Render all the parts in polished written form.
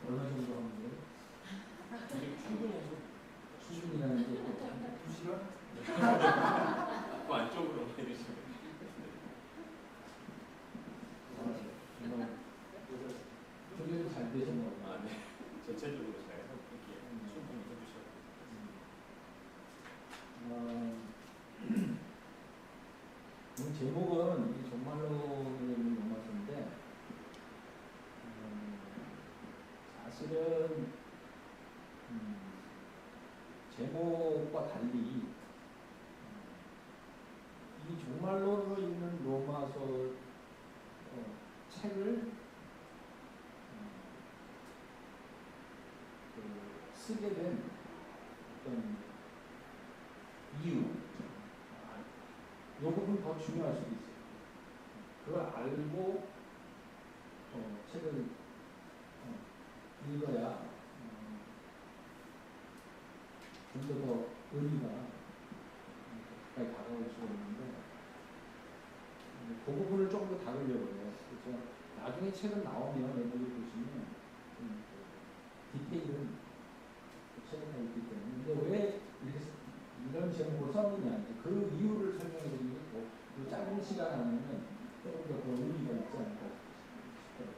얼마 정도 하면 돼요? 이게 충분해서 충분이라는 게 2시간? 그 안쪽으로 해주시면 정말 조절이 잘 되신 것 같아요. 아, 네. 전체적으로 잘 이렇게 충분히 해주셔야 오늘 제목은 이 정말로 있는 로마서인데 사실은 제목과 달리 이 정말로 있는 로마서 책을 쓰게 된 어떤 이유, 이 부분 더 중요할 수도 있어요. 그걸 알고 책을 읽어야 좀 더 의미가 가까이 다가올 수가 있는데 그 부분을 조금 더 다루려고 해요. 그래서 나중에 책은 나오면 여러분들 보시면 디테일은 책에 다 있기 때문에 근데 왜 이런 제목을 썼느냐 그 이유를 설명해 드리고 그 짧은 시간 안에는 조금 더 의미가 있지 않을까 싶어요.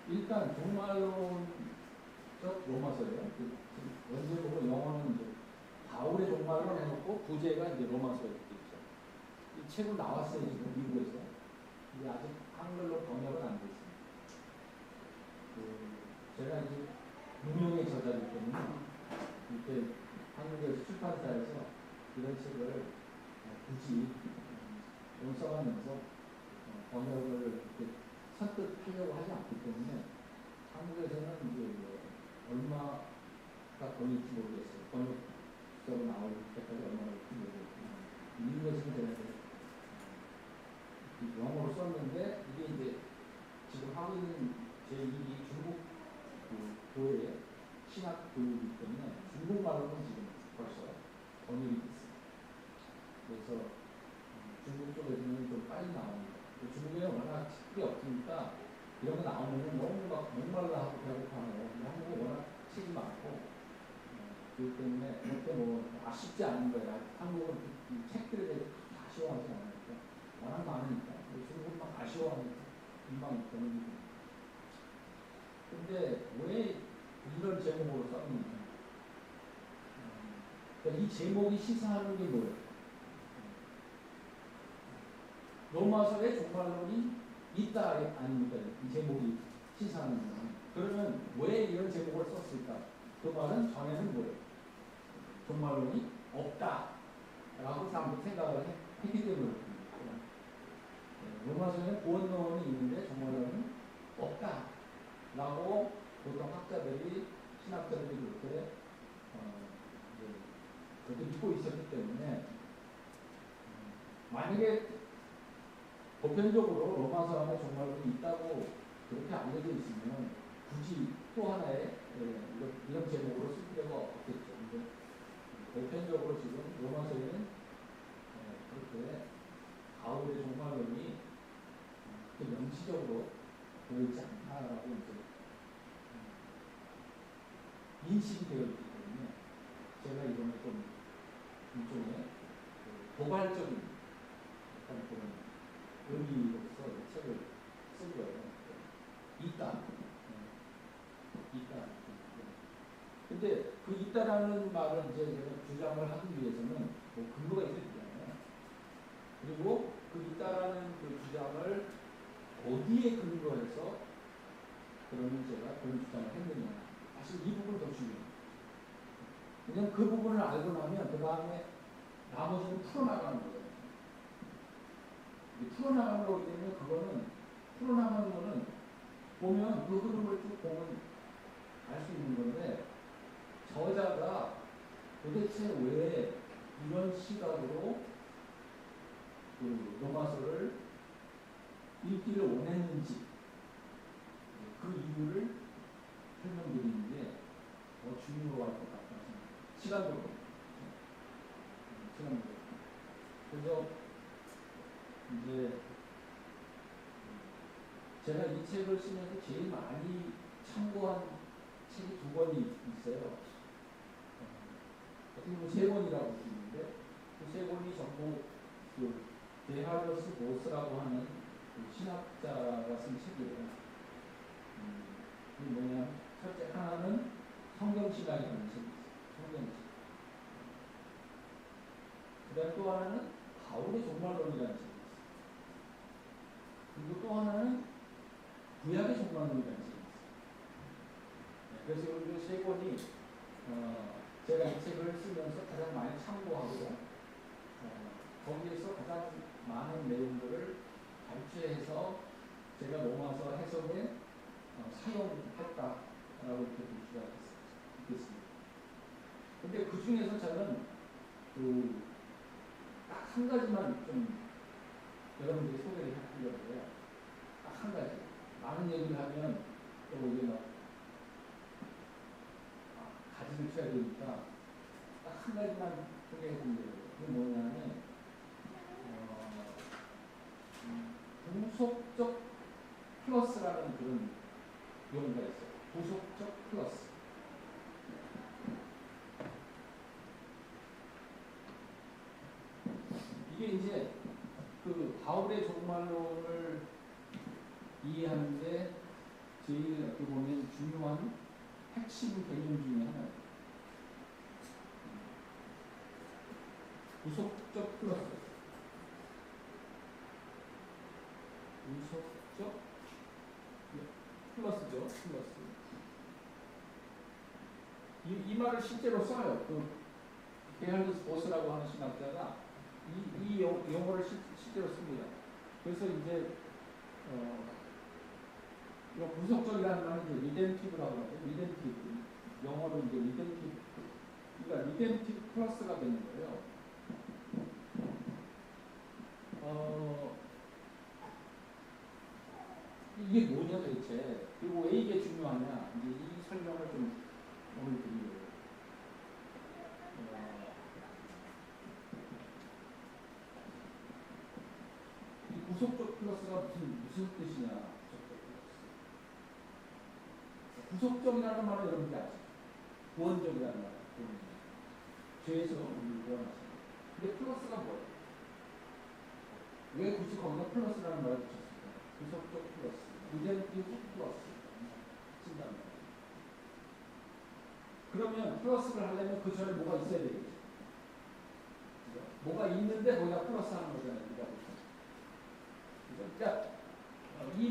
일단 종말론적 로마서예요. 원제목은 영어는 이제 바울의 종말론 해놓고 부제가 이제 로마서 이렇게 있죠. 이 책은 나왔어요 지금 미국에서. 근데 아직 한글로 번역은 안 됐습니다. 제가 이제 무명의 저자이기 때문에 이렇게 한국에서 출판사에서 이런 책을 굳이 써가면서 번역을 이렇게 선뜻 하려고 하지 않기 때문에 한국에서는 이제 얼마가 걸릴지 모르겠어요. 번역서로 나올 때까지 얼마나 걸릴지 모르겠지만 미국에서는 제가 영어로 썼는데 이게 이제 지금 하고 있는 제2기 중국 교회 신학 교육이기 때문에 중국말로는 지금 벌써 번역이 됐어요. 그래서 중국 쪽에서는 좀 빨리 나옵니다. 중국에는 워낙 책이 없으니까 이런 거 나오면 너무 막 목말라 하고 배고파요. 한국은 워낙 책이 많고 그렇기 때문에 그렇게 아쉽지 않은 거예요. 한국은 이 책들에 대해서 아쉬워하지 않으니까 워낙 많으니까 중국은 막 아쉬워하니까 금방 번역이 근데 왜 이런 제목으로 썼느냐? 그러니까 이 제목이 시사하는 게 뭐예요? 로마서에 종말론이 있다 아닙니까? 이 제목이 시사하는 거는. 그러면 왜 이런 제목을 썼을까? 그 말은 전에는 뭐예요? 종말론이 없다 라고 생각을 했기 때문에 로마서에는 구원론이 있는데 종말론은 없다 라고 보통 학자들이 신학자들이 그렇게 믿고 있었기 때문에 만약에 보편적으로 로마서 안에 종말론이 있다고 그렇게 알려져 있으면 굳이 또 하나의 이런 제목으로 쓸 필요가 없겠죠. 근데 보편적으로 지금 로마서에는 그렇게 바울의 종말론이 명시적으로 되어 있지 않다라고 이제 인식이 되어 있기 때문에 제가 이번에 좀 일종의 도발적인 약간 그런 의미로서 책을 쓴 거예요. 있다. 있다. 근데 그 있다라는 말을 이제 제가 주장을 하기 위해서는 근거가 있어야 되잖아요. 그리고 그 있다라는 그 주장을 어디에 근거해서 그러면 제가 그런 주장을 했느냐. 사실 이 부분이 더 중요해요. 그냥 그 부분을 알고 나면 그 다음에 나머지는 풀어나가는 거예요. 풀어나가는 거기 때문에 그거는 풀어나가는 거는 보면 그 흐름을 쭉 보면 알 수 있는 건데 저자가 도대체 왜 이런 시각으로 그 로마서를 읽기를 원했는지 그 이유를 설명드리는 게 더 중요할 것 같다는 시간적으로. 그래서 이제 제가 이 책을 쓰면서 제일 많이 참고한 책이 두 권이 있어요. 어떻게 보면 세 권이라고 볼 수 있는데 그 세 권이 전부 그 데하르스 보스라고 하는 그 신학자가 쓴 책이에요. 그게 뭐냐면 첫째 하나는 성경신학이라는 책이 있어요. 성경신. 그다음 또 하나는 바울의 종말론이라는 책이 있어요. 그리고 또 하나는 구약의 종말론이라는 책이 있어요. 네, 그래서 이 세 권이 제가 이 책을 쓰면서 가장 많이 참고하고 거기에서 가장 많은 내용들을 발췌해서 제가 모아서 해석에 사용했다라고 이렇게 볼 수가 있겠습니다. 근데 그 중에서 저는 그 딱 한 가지만 좀 여러분들이 소개를 해드리려고 해요. 딱 한 가지. 많은 얘기를 하면 또 이게 막 가지를 쳐야 되니까 딱 한 가지만 소개해드리려고 해요. 그게 뭐냐면 부속적 플러스라는 그런 용어가 있어요. 부속적 플러스. 이게 이제 그 바울의 종말론을 이해하는데 제일 어떻게 보면 중요한 핵심 개념 중에 하나예요. 부속적 플러스. 부속적 플러스죠. 플러스. 이 말을 실제로 써요. 그 게할루스 보스라고 하는 신학자가 이 용어를 실제로 씁니다. 그래서 이제 이거 부속적이라는 말은 이제 리덴티브라고 하죠. 리덴티브. 영어로 이제 리덴티브. 그러니까 리덴티브 플러스가 되는 거예요. 이게 뭐냐 도대체. 그리고 왜 이게 중요하냐. 이제 이 설명을 좀 오늘 드리려고. 이 구속적 플러스가 무슨 뜻이냐. 구속적이라는 말은 여러분들이 아시죠? 구원적이라는 말. 죄에서 우리를 구원하시는. 근데 플러스가 뭐예요? 왜 굳이 거기다 플러스라는 말을 붙였을까요? 구속적 플러스. 리덴티브 플러스. 쓴단 말이에요. 그러면 플러스를 하려면 그 전에 뭐가 있어야 되겠죠? 뭐가 있는데 거기다 플러스 하는 거잖아요. 그러니까 이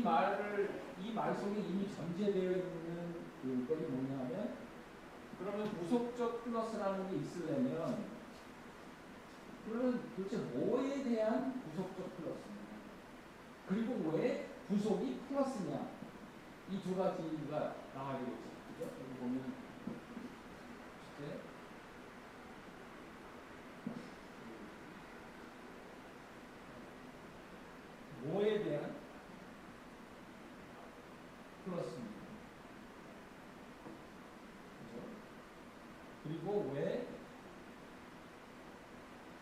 말 속에 이미 전제되어 있는 그것이 뭐냐면, 그러면 구속적 플러스라는 게 있으려면, 그러면 도대체 뭐에 대한 구속적 플러스냐? 그리고 왜 구속이 플러스냐? 이 두 가지가 나와야 되겠죠. 그죠? 여기 보면, 이제 뭐에 대한 플러스입니다. 그죠? 그리고 왜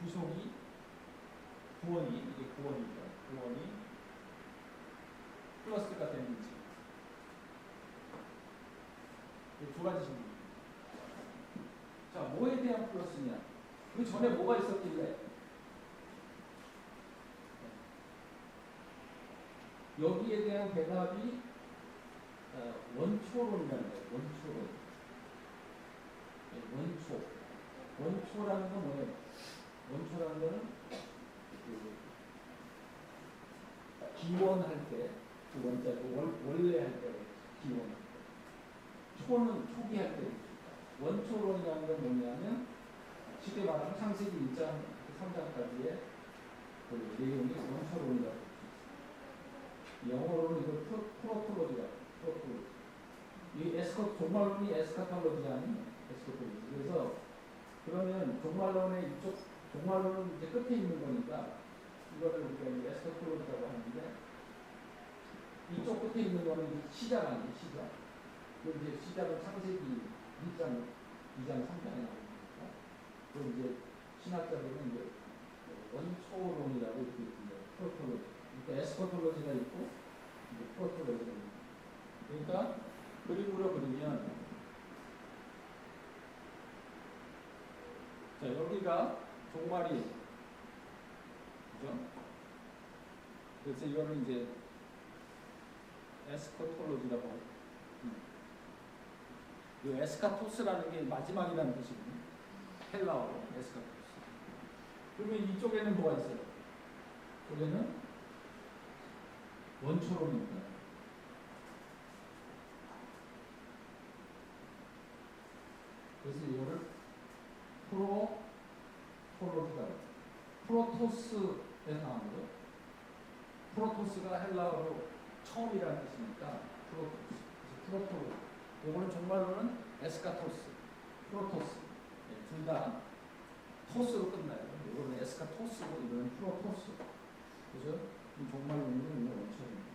구속이, 구원이, 이게 구원이죠. 구원이 플러스가 되는지. 이 두 가지 질문. 자, 뭐에 대한 플러스냐? 그 전에 뭐가 있었길래? 여기에 대한 대답이 원초론이라는 거예요. 원초론. 원초. 원초라는 건 뭐예요? 원초라는 거는 기원할 때, 그 원자고 원래 할 때, 기원할 때. 초는 초기할 때. 원초론이라는 건 뭐냐면, 쉽게 말하면 창세기 1장, 3장까지의 그 내용이 원초론이라고. 영어로는 이걸 프로톨로지라고. 프로톨로지. 이 종말론이 에스카톨로지 아니에요. 에스카톨로지. 그래서 그러면 종말론의 이쪽, 종말론은 이제 끝에 있는 거니까 이거를 우리가 에스카톨로지라고 하는데, 이쪽 끝에 있는 거는 이제 시작 아니에요. 시작. 그 이제 시작은 창세기 1장, 2장, 3장에 나오니까. 그럼 이제 신학자들은 이제 원초론이라고 이렇게 불러요. 프로톨로지. 그러니까 에스카톨로지가 있고, 프로토로지. 그러니까 그림으로 그리면 자 여기가 종말이 그죠? 그래서 이거는 이제 에스커톨로지라고 하죠. 이 에스카토스라는 게 마지막이라는 뜻이거든요. 헬라어로 에스카토스. 그러면 이쪽에는 뭐가 있어요? 이쪽에는 원초론입니다. 그래서 이거를 프로톨로지다. 프로토스에서 나온 거죠. 프로토스가 헬라어로 처음이라는 뜻이니까 프로토스. 그래서 프로톨로지. 이거는 정말로는 에스카토스, 프로토스. 네, 둘 다 토스로 끝나요. 이거는 에스카토스고 이거는 프로토스. 그죠? 이 종말론은 이거 원천입니다.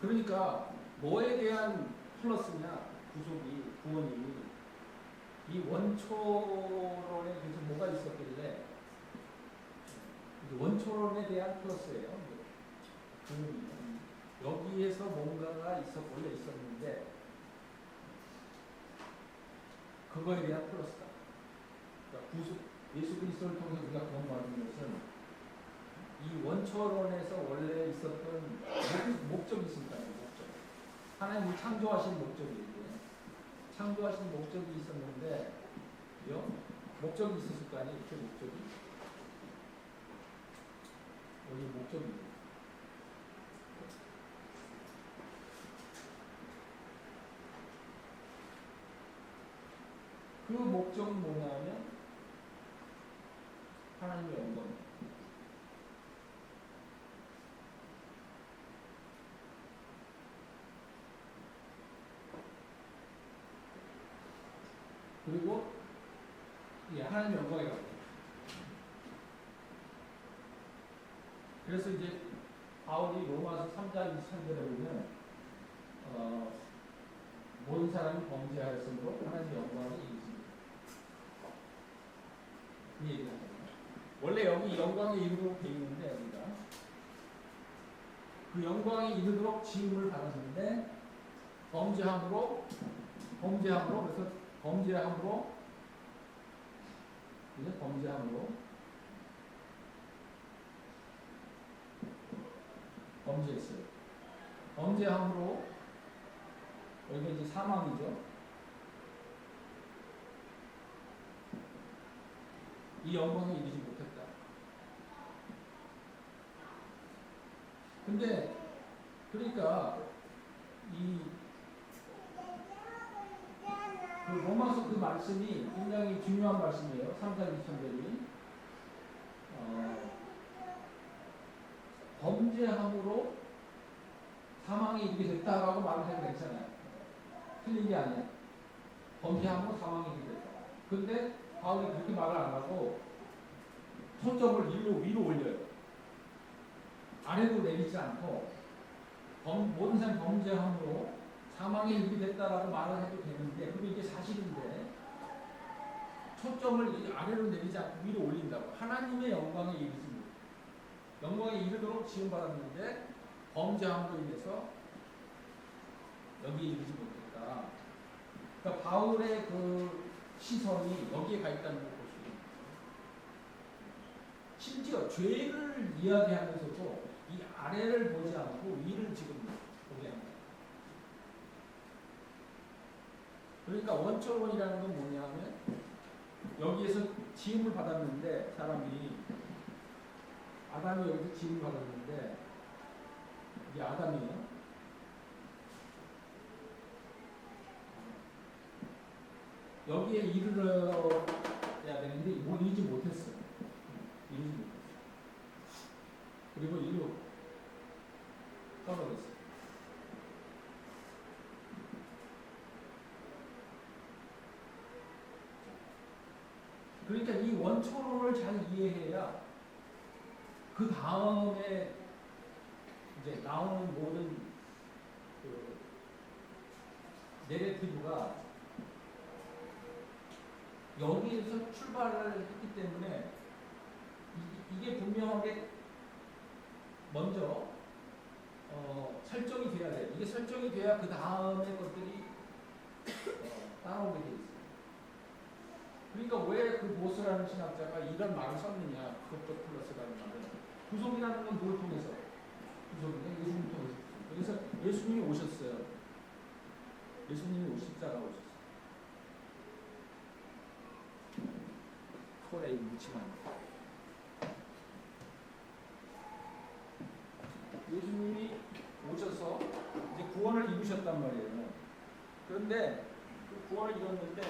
그러니까 뭐에 대한 플러스냐? 구속이 구원이 이 원초론에 그래서 뭐가 있었길래 원초론에 대한 플러스예요. 여기에서 뭔가가 원래 있었는데 그거에 대한 플러스다. 그러니까 구속 예수 그리스도를 통해서 우리가 구원받은 것은 이 원초론에서 원래 있었던 목적이 있으니까요. 목적. 하나님이 창조하신 목적이 창조하신 목적이 있었는데 목적이 있었을 거 아니에요. 그 목적이 여기 목적이 그 목적은 뭐냐면 하나님의 영광. 그리고 하나님의 영광이라고. 그래서 이제 바울이 로마서 3장 23절에 보면 모든 사람이 범죄하였으므로 하나님의 영광이 이르십니다. 이 얘기를 하잖아요. 원래 여기 영광에 이르도록 되어 있는데 여기가 그 영광에 이르도록 지음을 받았는데 범죄함으로 그래서 범죄함으로 범죄했어요. 범죄함으로 여기가 이제 사망이죠. 이 영광에 이르지 못했다. 근데 그러니까 그 로마서 그 말씀이 굉장히 중요한 말씀이에요. 3, 4, 2편들이 범죄함으로 사망에 이르게 됐다라고 말을 해도 괜찮아요. 틀린 게 아니에요. 범죄함으로 사망에 이르게 됐다. 근데 바울이 그렇게 말을 안 하고 초점을 위로 올려요. 아래로 내리지 않고 모든 사람이 범죄함으로 사망에 이르게 됐다라고 말을 해도 되는데 그게 이게 사실인데 초점을 아래로 내리지 않고 위로 올린다고. 하나님의 영광에 이르지 못. 영광에 이르도록 지음받았는데 범죄함으로 인해서 여기에 이르지 못했다. 그러니까 바울의 그 시선이 여기에 가 있다는 걸 볼 수 있습니다. 심지어 죄를 이야기하면서도 이 아래를 보지 않고 위를 지금 보게 합니다. 그러니까 원초론이라는 건 뭐냐면 여기에서 지음을 받았는데 아담이 여기서 지음을 받았는데 이게 아담이에요. 여기에 이르러야 되는데 이르지 못했어요. 그리고 이로 떨어졌어요. 그러니까 이 원초론을 잘 이해해야 그 다음에 이제 나오는 모든 그 내레티브가 여기에서 출발을 했기 때문에 이게 분명하게 먼저 설정이 돼야 돼. 이게 설정이 돼야 그 다음에 것들이 따라오게 돼 있어요. 그러니까 왜 그 보스라는 신학자가 이런 말을 썼느냐? 구속적 플러스라는 말을. 구속이라는 건 뭘 통해서? 구속은 예수님 통해서. 그래서 예수님이 오셨어요. 예수님이 십자가 오셨어요. 코에 묻지만 예수님이 오셔서 이제 구원을 이루셨단 말이에요. 그런데 그 구원을 이뤘는데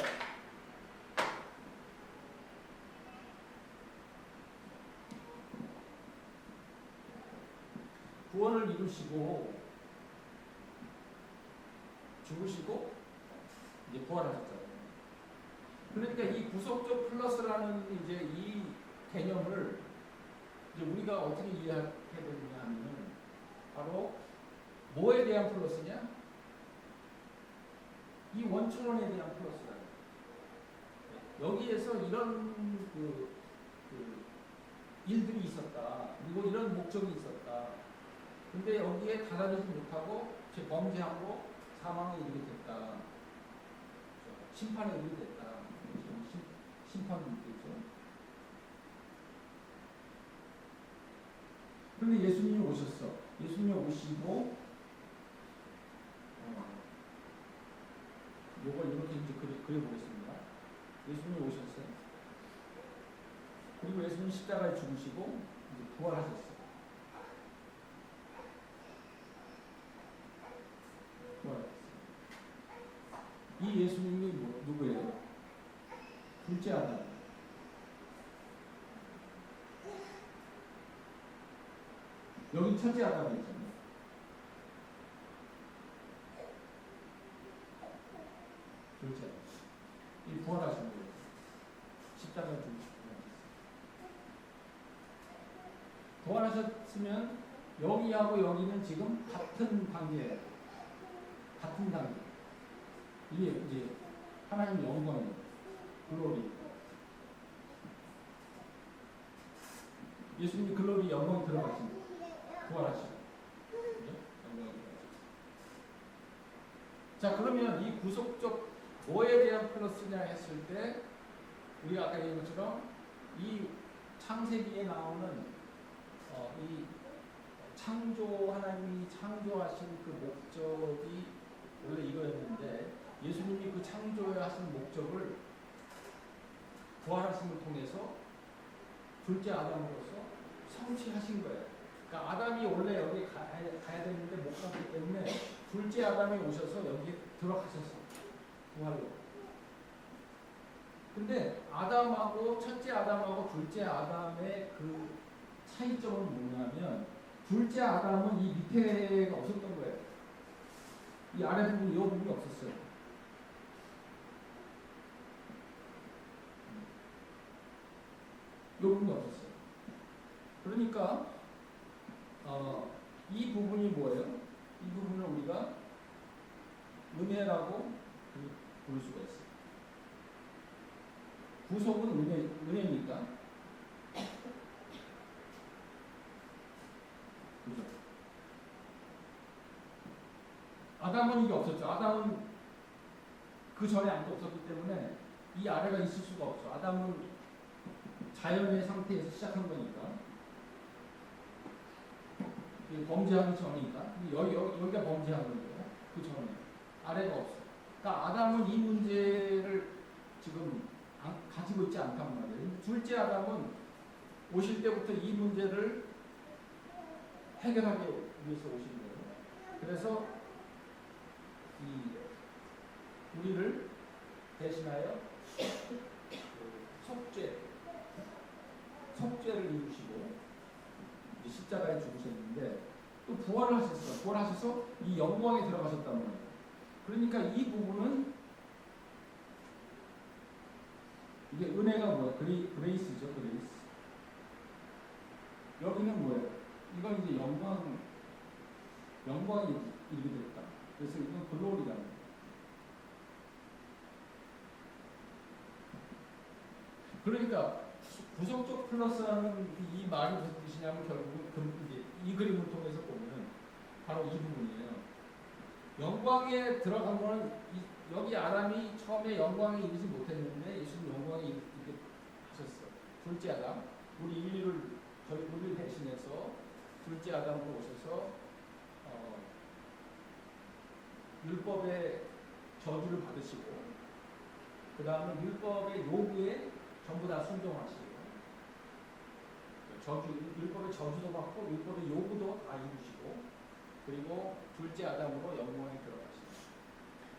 구원을 이루시고 죽으시고 이제 부활하셨잖아요. 그러니까 이 구속적 플러스라는 이제 이 개념을 이제 우리가 어떻게 이해해야 되느냐 하면은 바로 뭐에 대한 플러스냐? 이 원천원에 대한 플러스다. 여기에서 이런 일들이 있었다. 그리고 이런 목적이 있었다. 근데 여기에 달아들지 못하고 범죄하고 사망에 이르게 됐다. 심판에 이르게 됐다. 심판이죠. 그런데 예수님이 오셨어. 예수님이 오시고 요걸 이렇게 이제 그려보겠습니다. 예수님이 오셨어요. 그리고 예수님 십자가에 죽으시고 이제 부활하셨어요. 이 예수님이 누구예요? 둘째 아담. 여기 첫째 아담이 있잖아요. 둘째 아담. 이 부활하신 거예요. 십자가에 죽으시고 부활하셨으면 여기하고 여기는 지금 같은 단계예요. 같은 단계. 이게 이제 하나님 영광이에요. 글로리. 예수님이 글로리 영광 들어가신 부활하시고. 영광이 들어가시고. 자, 그러면 이 구속적 뭐에 대한 플러스냐 했을 때 우리가 아까 얘기한 것처럼 이 창세기에 나오는 이 창조 하나님이 창조하신 그 목적이 원래 이거였는데 예수님이 그 창조하신 목적을 부활하심을 통해서 둘째 아담으로서 성취하신 거예요. 그러니까 아담이 원래 여기 가야 되는데 못 갔기 때문에 둘째 아담이 오셔서 여기에 들어가셨어. 부활로. 근데 아담하고 첫째 아담하고 둘째 아담의 그 차이점은 뭐냐면 둘째 아담은 이 밑에가 없었던 거예요. 이 아래 부분, 이 부분이 없었어요. 이 부분이 없었어요. 그러니까 이 부분이 뭐예요? 이 부분을 우리가 은혜라고 부를 수가 있어요. 구속은 은혜니까. 그죠? 아담은 이게 없었죠. 아담은 그 전에 아무도 없었기 때문에 이 아래가 있을 수가 없죠. 아담은 자연의 상태에서 시작한 거니까. 범죄하기 전이니까. 여기가 범죄한 거예요. 그 전에. 아래가 없어. 그러니까 아담은 이 문제를 지금 가지고 있지 않단 말이에요. 둘째 아담은 오실 때부터 이 문제를 해결하기 위해서 오신 거예요. 그래서 우리를 대신하여 속죄를 이루시고 십자가에 죽으셨는데 또 부활을 하셨어. 부활하셔서 이 영광에 들어가셨단 말이에요. 그러니까 이 부분은 이게 은혜가 뭐야? 그레이스죠, 그레이스. 여기는 뭐예요? 이건 이제 영광이 이르게 됐다. 그래서 이건 글로리라는 거예요. 그러니까 구속적 플러스라는 이 말이 무슨 뜻이냐면 결국은 이제 이 그림을 통해서 보면은 바로 이 부분이에요. 영광에 들어간 거는 여기 아담이 처음에 영광에 이르지 못했는데 예수님 영광에 이르게 하셨어. 둘째 아담, 우리 인류를 우리를 대신해서 둘째 아담으로 오셔서 율법의 저주를 받으시고 그 다음에 율법의 요구에 전부 다 순종하시고 율법의 저주도 받고 율법의 요구도 다 이루시고 그리고 둘째 아담으로 영광에 들어가시고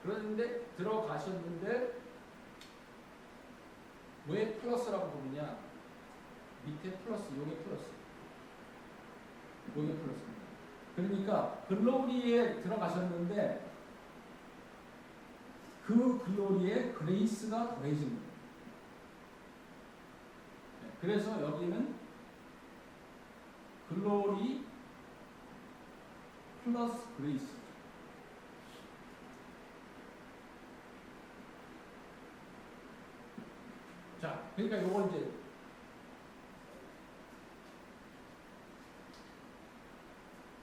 그런데 들어가셨는데 왜 플러스라고 부르냐? 밑에 플러스, 요게 플러스입니다. 그러니까 글로리에 들어가셨는데 그 글로리에 그레이스가 더해진 거예요. 그래서 여기는 글로리 플러스 그레이스. 자, 그러니까 요거 이제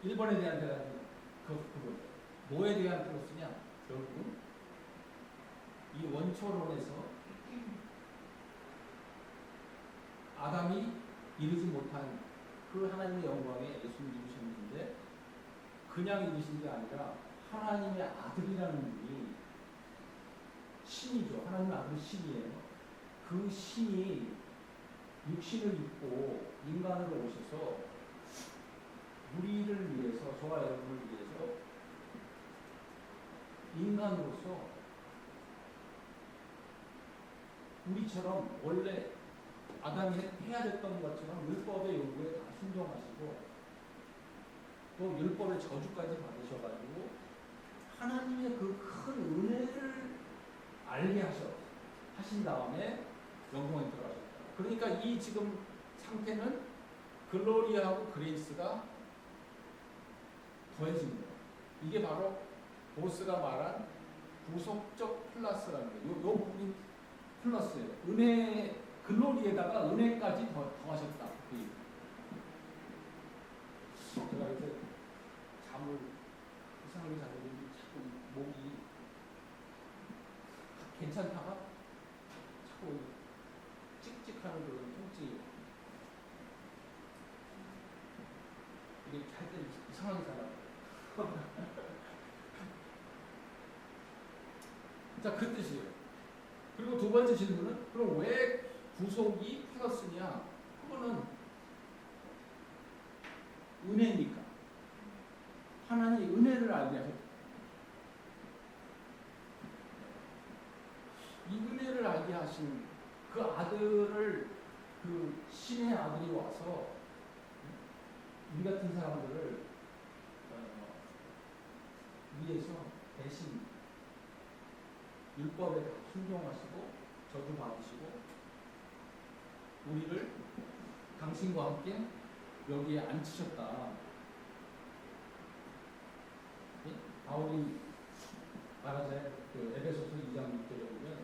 1번에 대한 대답이 그거예요. 뭐에 대한 플러스냐? 결국은 이 원초론에서 아담이 이루지 못한 그 하나님의 영광에 예수님 이루셨는데 그냥 이루신 게 아니라 하나님의 아들이라는 분이 신이죠. 하나님의 아들이 신이에요. 그 신이 육신을 입고 인간으로 오셔서 우리를 위해서, 저와 여러분을 위해서 인간으로서 우리처럼 원래 아담이 해야 됐던 것처럼 율법의 요구에 다 순종하시고 또 율법의 저주까지 받으셔가지고 하나님의 그 큰 은혜를 알게 하신 다음에 영광에 들어가셨다. 그러니까 이 지금 상태는 글로리아하고 그레이스가 더해진 거예요. 이게 바로 보스가 말한 구속적 플러스라는 거예요. 요 부분이 플러스예요. 은혜, 글로리에다가 은혜까지 더하셨다. 제가 이제 잠을 이상하게 자는데 자꾸 목이 괜찮다가 자꾸 찍찍하는 그런 통증이 이게 할 때 이상하게 자요. 자, 그 뜻이에요. 그리고 두 번째 질문은 그럼 왜 구속이 플러스냐? 그거는 은혜니까. 하나님의 은혜를 알게 하셨다. 이 은혜를 알게 하신 그 아들을, 그 신의 아들이 와서 우리 같은 사람들을 위해서 대신 율법에 다 순종하시고 저주 받으시고 우리를 당신과 함께 여기에 앉히셨다. 바울이 말하자면 그 에베소서 2장 6절에 보면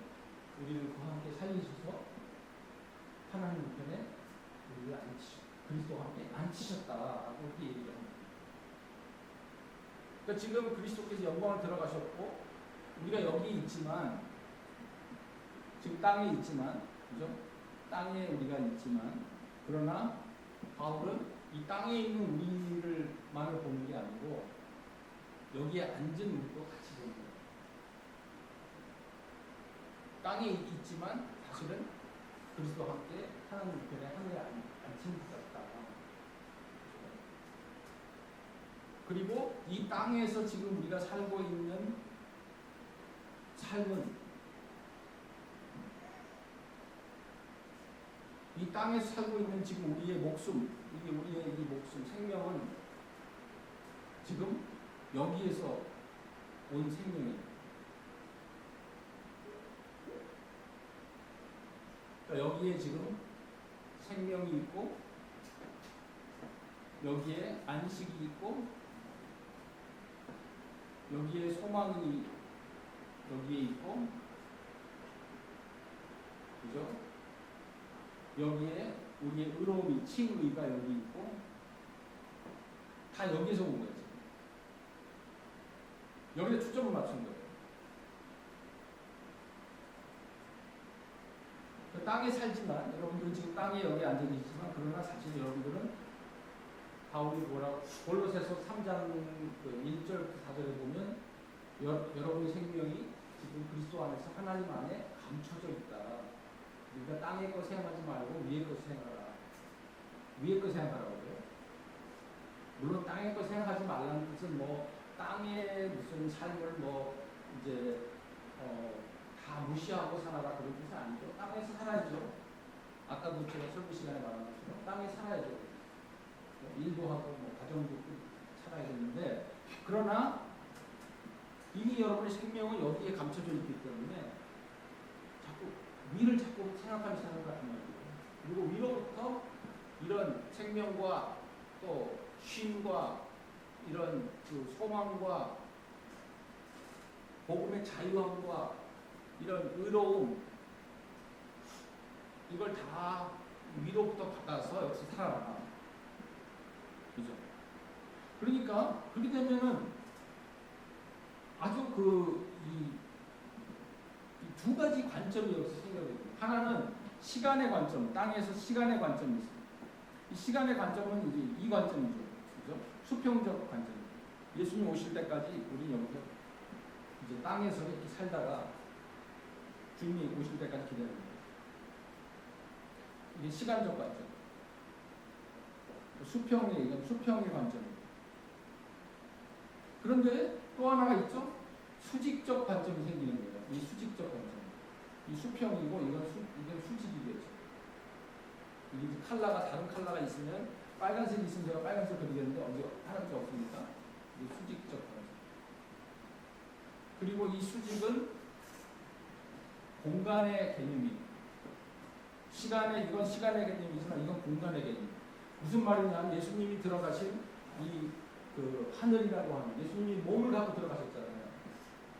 우리를 그와 함께 살리셔서 하나님 우편에 우리를 그리스도와 함께 앉히셨다라고 이렇게 얘기를 합니다. 그러니까 지금 그리스도께서 영광을 들어가셨고 우리가 여기 있지만 지금 땅에 있지만 그죠? 땅에 우리가 있지만 그러나 바울은 이 땅에 있는 우리를만을 보는 게 아니고 여기에 앉은 우리도 같이 보는 거예요. 땅에 있지만 사실은 그리스도와 함께 하나님 우편에 하늘에 앉힌 것 같다. 그리고 이 땅에서 지금 우리가 살고 있는 삶은 이 땅에서 살고 있는 지금 우리의 목숨, 이게 우리의 이 목숨, 생명은 지금 여기에서 온 생명이에요. 그러니까 여기에 지금 생명이 있고 여기에 안식이 있고 여기에 소망이 여기에 있고 그죠? 여기에 우리의 의로움이 칭의가 여기 있고 다 여기서 온 거예요. 여기에 초점을 맞춘 거예요. 그 땅에 살지만 여러분들은 지금 땅에 여기 앉아 계시지만 그러나 사실 여러분들은 바울이 뭐라고 골로새서 3장 그 1절 4절에 보면 여러분의 생명이 지금 그리스도 안에서 하나님 안에 감춰져 있다. 그러니까 땅의 것 생각하지 말고 위의 것 생각하라. 위의 것 생각하라고 그래요. 물론 땅의 것 생각하지 말라는 뜻은 뭐 땅의 무슨 삶을 뭐 이제 다 무시하고 살아라 그런 뜻은 아니죠. 땅에서 살아야죠. 아까도 제가 설교 시간에 말한 것처럼 땅에 살아야죠. 일도 하고 뭐 가정도 살아야 되는데 그러나 이미 여러분의 생명은 여기에 감춰져 있기 때문에 자꾸 위를 자꾸 생각하면서 사는 것 같은 말이에요. 그리고 위로부터 이런 생명과 또 쉼과 이런 그 소망과 복음의 자유함과 이런 의로움 이걸 다 위로부터 받아서 여기서 살아라. 그죠? 그러니까 그렇게 되면은 아주 이 두 가지 관점이 여기서 생겨요. 하나는 시간의 관점, 땅에서 시간의 관점이 있습니다. 이 시간의 관점은 이제 이 관점이죠. 그죠? 수평적 관점. 예수님 오실 때까지 우리 여기서 이제 땅에서 이렇게 살다가 주님이 오실 때까지 기다립니다. 이게 시간적 관점. 수평의 관점입니다. 그런데 또 하나가 있죠. 수직적 관점이 생기는 거예요. 이 수직적 관점. 이 수평이고 이건 수직이겠죠. 이게 이제 다른 컬러가 있으면 빨간색이 있으면 제가 빨간색 그리겠는데 어디 하나도 없으니까 이게 수직적 관점. 그리고 이 수직은 공간의 개념이 이건 시간의 개념이지만 이건 공간의 개념. 무슨 말이냐면 예수님이 들어가신 이 그 하늘이라고 하는 예수님이 몸을 갖고 들어가셨잖아요.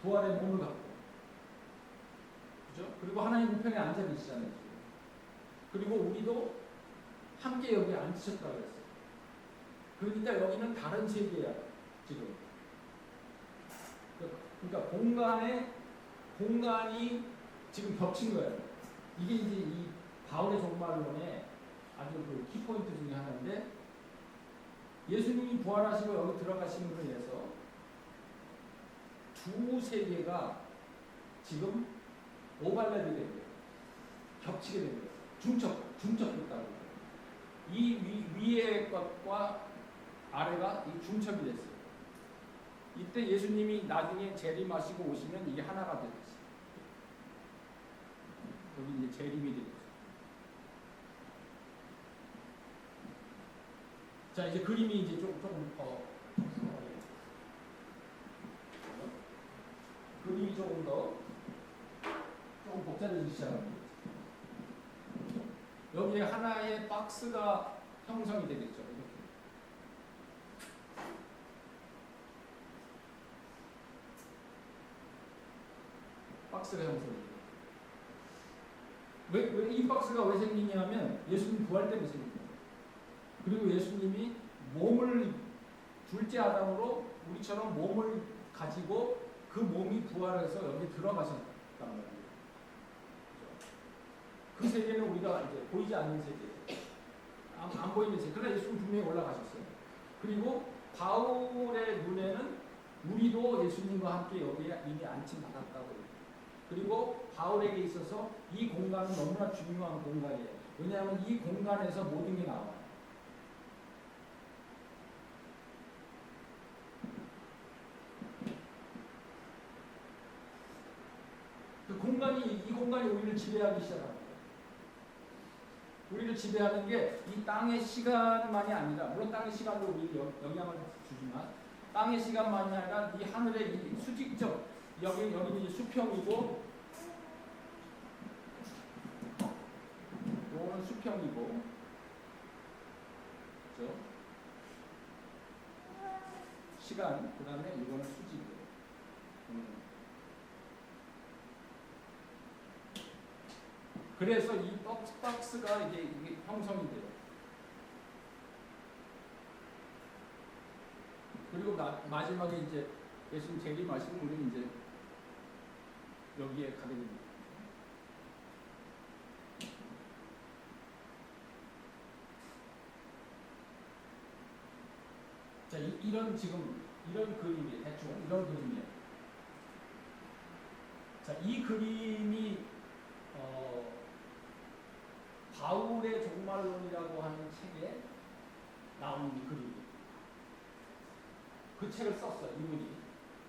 부활의 몸을 갖고. 그죠? 그리고 하나님 우편에 앉아 계시잖아요. 그리고 우리도 함께 여기에 앉으셨다고 했어요. 그러니까 여기는 다른 세계야, 지금. 그러니까 공간이 지금 겹친 거예요. 이게 이제 이 바울의 종말론의 아주 그 키포인트 중에 하나인데 예수님이 부활하시고 여기 들어가심으로 인해서 두 세계가 지금 오발랩이 된 거예요. 겹치게 된 거예요. 중첩됐다고. 이 위의 것과 아래가 이 중첩이 됐어요. 이때 예수님이 나중에 재림하시고 오시면 이게 하나가 되겠어요. 여기 이제 재림이 되겠어요. 자, 이제 그림이 이제 조금 더 그림이 조금 복잡해지기 시작합니다. 여기에 하나의 박스가 형성이 되겠죠. 이렇게. 박스가 형성이 돼요. 왜 이 박스가 왜 생기냐면 예수님 부활 때문에 생깁니다. 그리고 예수님이 몸을 둘째 아담으로 우리처럼 몸을 가지고 그 몸이 부활해서 여기 들어가셨단 말이에요. 그 세계는 우리가 이제 보이지 않는 세계, 안 보이는 세계. 그러나 예수님 분명히 올라가셨어요. 그리고 바울의 눈에는 우리도 예수님과 함께 여기에 이미 안침 받았다고 해요. 그리고 바울에게 있어서 이 공간은 너무나 중요한 공간이에요. 왜냐하면 이 공간에서 모든 게 나와요. 이 공간이 우리를 지배하기 시작합니다. 우리를 지배하는 게 이 땅의 시간만이 아니라, 물론 땅의 시간도 우리에게 영향을 주지만, 땅의 시간만이 아니라 이 하늘의 이 수직적, 여기는 이제 수평이고, 요거는 수평이고, 그죠? 시간, 그 다음에 이거는 수직이에요. 그래서 이 박스가 이게 형성이 돼요. 그리고 마지막에 이제 예수님 재림하신 우리는 이제 여기에 가게 됩니다. 자, 이런 지금 이런 그림이 대충 이런 그림이에요. 자, 이 그림이 바울의 종말론이라고 하는 책에 나온 그림이에요. 그 책을 썼어요. 이분이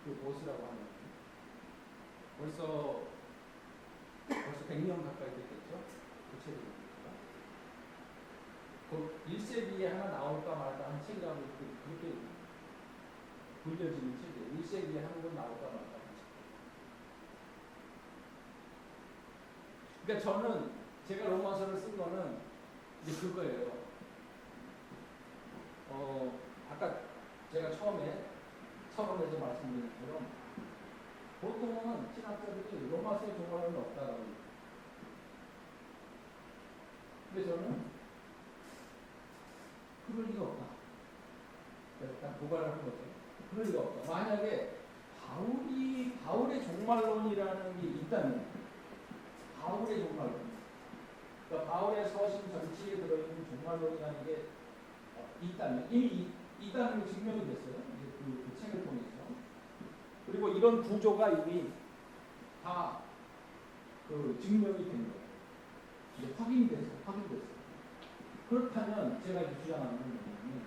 그 보스라고 하는 벌써 100년 가까이 됐겠죠. 그 책이 그 1세기에 하나 나올까 말까 하는 책이라고 그렇게 불려지는 책이에요. 1세기에 한 권 나올까 말까 하는 책. 그러니까 저는 제가 로마서를 쓴 거는 이제 그거예요. 아까 제가 처음에 서론에서 말씀드린 것처럼 보통은 신학자들이 로마서에 종말론은 없다라고 해요. 근데 저는 그럴 리가 없다. 일단 고발을 한 거죠. 그럴 리가 없다. 만약에 바울의 종말론이라는 게 있다면, 바울의 종말론, 그러니까 바울의 서신 전체에 들어있는 종말론이라는 게 있다면, 이미 있다는 게 증명이 됐어요. 이제 그 책을 통해서. 그리고 이런 구조가 이미 다 그 증명이 된 거예요. 이제 확인됐어요. 그렇다면 제가 이제 주장하는 건 뭐냐면,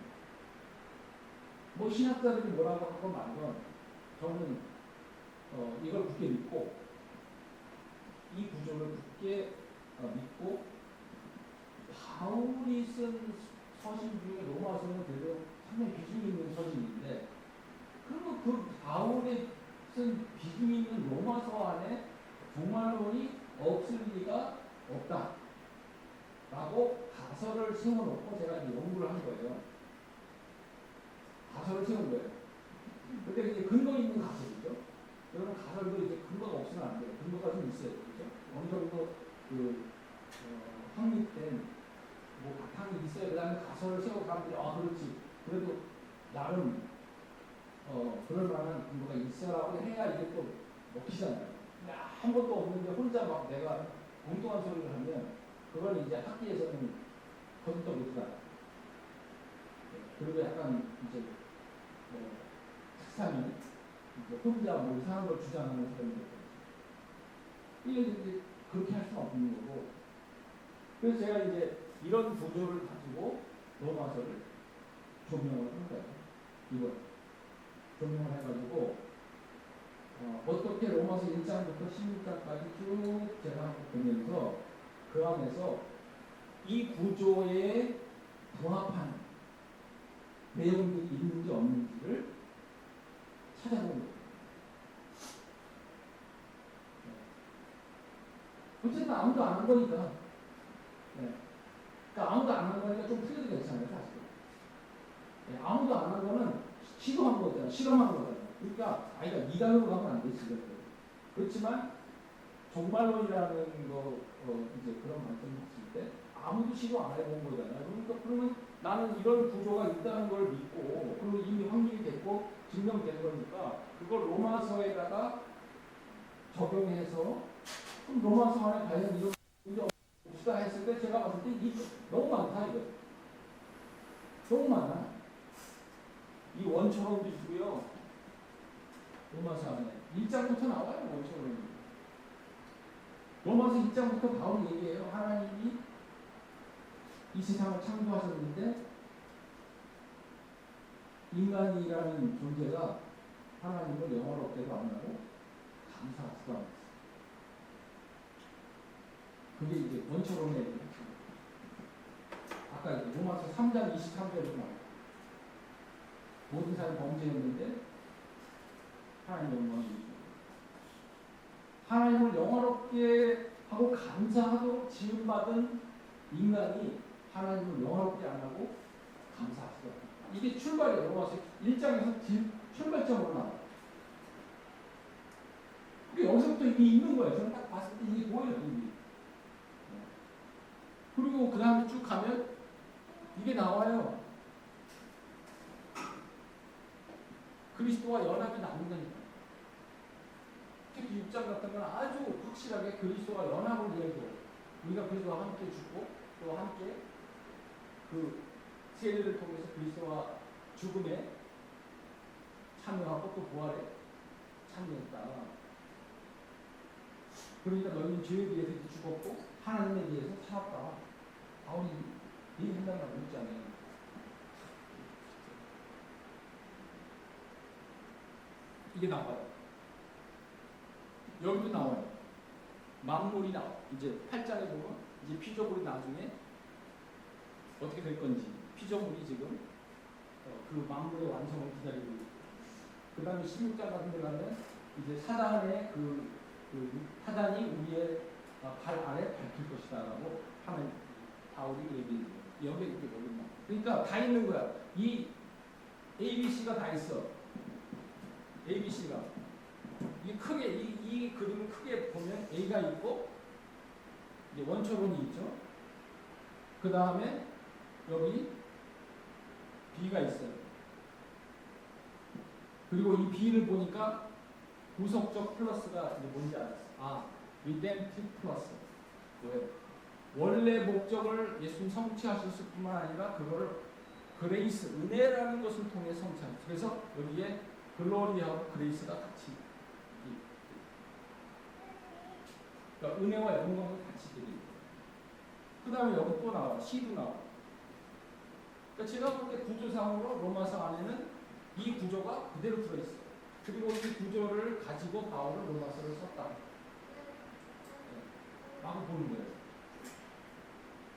뭐 신학자들이 뭐라고 하건 말건 저는 이걸 굳게 믿고, 이 구조를 굳게 믿고, 바울이 쓴 서신 중에 로마서는 그래도 상당히 비중 있는 서신인데, 그러면 그 바울이 쓴 비중 있는 로마서 안에 종말론이 없을 리가 없다 라고 가설을 세워놓고 제가 이제 연구를 한 거예요. 가설을 세운 거예요. 근데 이제 근거 있는 가설이죠. 여러분 가설도 이제 근거가 없으면 안 돼요. 근거가 좀 있어야 되죠. 어느 정도 확립된 뭐 바탕이 있어야 그다음에 가설을 세우고 사람들이 그렇지. 그래도 나름 그럴 만한 근거가 있어라고 해야 이게 또 먹히잖아요. 근데 아무것도 없는데 혼자 막 내가 엉뚱한 소리를 하면 그건 이제 학계에서는 거짓도 못하다. 그리고 약간 이제 특산이 이제 혼자 뭐 이상한 걸 주장하는 사람이 있거든요. 이게 이제 그렇게 할 수는 없는 거고. 그래서 제가 이제 이런 구조를 가지고 로마서를 조명을 한 거예요. 이거 조명을 해가지고 어떻게 로마서 1장부터 16장까지 쭉 제가 보면서 그 안에서 이 구조에 부합한 내용들이 있는지 없는지를 찾아본 거예요. 어쨌든 아무도 안 한 거니까. 그러니까 아무도 안 한 거니까 좀 틀려도 괜찮아요, 사실. 아무도 안 한 거는 시도한 거잖아, 실험한 거잖아. 그러니까 이단으로 가면 안 되지. 그렇지만 종말론이라는 거 이제 그런 관점을 봤을 때 아무도 시도 안 해본 거잖아요. 그러니까 그러면 나는 이런 구조가 있다는 걸 믿고 그리고 이미 확립이 됐고 증명된 거니까 그걸 로마서에다가 적용해서 그럼 로마서 안에 과연 이런 문제 없다 했을 때 제가 봤을 때 너무 많다 이거. 너무 많아. 이 원초론도 있고요. 로마서 안에 1장부터 나와요. 원초론이. 로마서 1장부터 바울이 얘기해요. 하나님이 이 세상을 창조하셨는데 인간이라는 존재가 하나님을 영원롭게도 안 하고 감사하지도 않았어요. 그게 이제 원초론의 얘기죠. 아까 로마서 3장 23절로 나와요. 모든 사람이 범죄했는데 하나님 영광이 있고 하나님을 영원롭게 하고 감사하도록 지음받은 인간이 하나님을 영원롭게 안 하고 감사하시더라. 이게 출발이에요. 로마서 1장에서 출발점으로 나와요. 그게 여기서부터 이게 있는 거예요. 저는 딱 봤을 때 이게 보여요. 이게. 그리고 그 다음에 쭉 가면 이게 나와요. 그리스도와 연합이 나온다니까. 특히 6장 같은 건 아주 확실하게 그리스도와 연합을 이야기해요. 우리가 그리스도와 함께 죽고 또 함께 그 세례를 통해서 그리스도와 죽음에 참여하고 또 부활에 참여했다. 그러니까 너희는 죄에 대해서 죽었고 하나님에 대해서 살았다. 바울이 얘기한다는 말 있잖아요. 이게 나와요. 여기도 나와요. 만물이 나와. 이제 8장에 보면 이제 피조물이 나중에 어떻게 될 건지 피조물이 지금 그 만물의 완성을 기다리고 있고 그 다음에 16장 같은 데 가면 이제 사단의 사단이 우리의 발 아래 밝힐 것이다 라고 하는 바울이 얘기해요. 여기에 이렇게 걸린다. 그러니까 다 있는 거야. 이 ABC가 다 있어. ABC가 이 크게 이 그림을 크게 보면 A가 있고 이제 원초론이 있죠. 그 다음에 여기 B가 있어요. 그리고 이 B를 보니까 구속적 플러스가 이제 뭔지 알았어. 아, redemptive 플러스. 왜? 원래 목적을 예수님 성취하셨을 뿐만 아니라 그거를 그레이스, 은혜라는 것을 통해 성취하셨어요. 그래서 여기에 글로리하고 그레이스가 같이 그러니까 은혜와 영광을 같이 드리고 그 다음에 여기 또 나와. C도 나와. 그러니까 제가 볼 때 구조상으로 로마서 안에는 이 구조가 그대로 들어있어요. 그리고 이 구조를 가지고 바울은 로마서를 썼다. 라고 보는 거예요.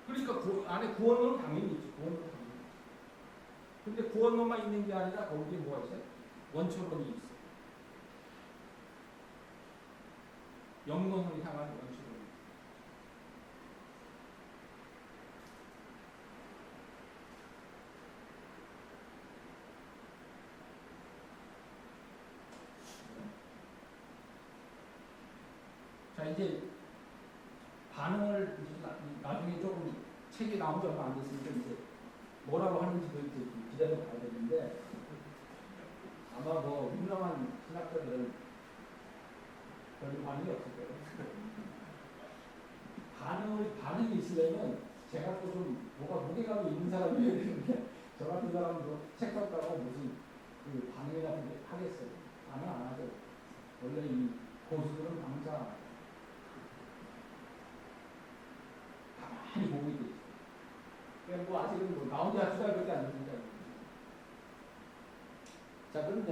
그러니까 안에 구원론은 당연히 있죠. 구원론은 당연히 있죠. 근데 구원론만 있는 게 아니라 거기에 뭐가 있어요? 원초론이 있어요. 영론을 향한 원초론이 있어요. 자, 이제 반응을 나중에 조금 책이 나온 지 얼마 안 됐으니까 이제 뭐라고 하는지도 이제 기다려 봐야 되는데 아마 뭐 유명한 신학자들은 별 반응이 없을 거예요. 반응이 있으려면 제가 또 좀 뭐가 무게감이 있는 사람이어야 되는데 저 같은 사람도 책 썼다고 무슨 그 반응이 같은 게 하겠어요. 반응 안 하죠. 원래 이 고수들은 강사 가만히 보고 있겠죠. 그냥 뭐 아직은 뭐 나온 지 한 2달밖에 안 됐는데. 자, 그런데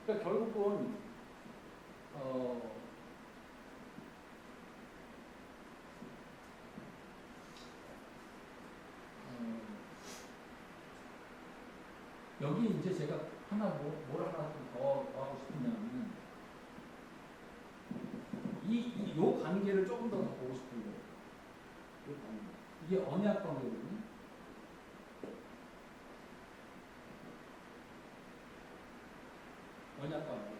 그러니까 결국은 여기 이제 제가 뭘 하나 좀 더 하고 싶으냐면 요 관계를 조금 더 보고 싶은 거예요. 요 관계. 이게 언약 관계거든요. 언약 관계.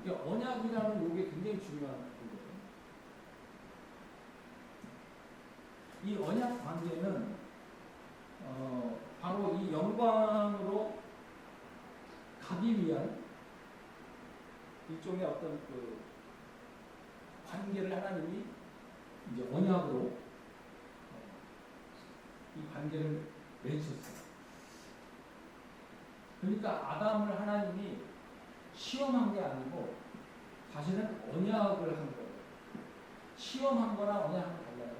그러니까 언약이라는 요게 굉장히 중요한 거예요. 이 언약 관계는 바로 이 영광으로 가기 위한 일종의 어떤 그 관계를 하나님이 이제 언약으로 이 관계를 맺으셨어요. 그러니까 아담을 하나님이 시험한 게 아니고 사실은 언약을 한 거예요. 시험한 거나 언약한 거 달라요.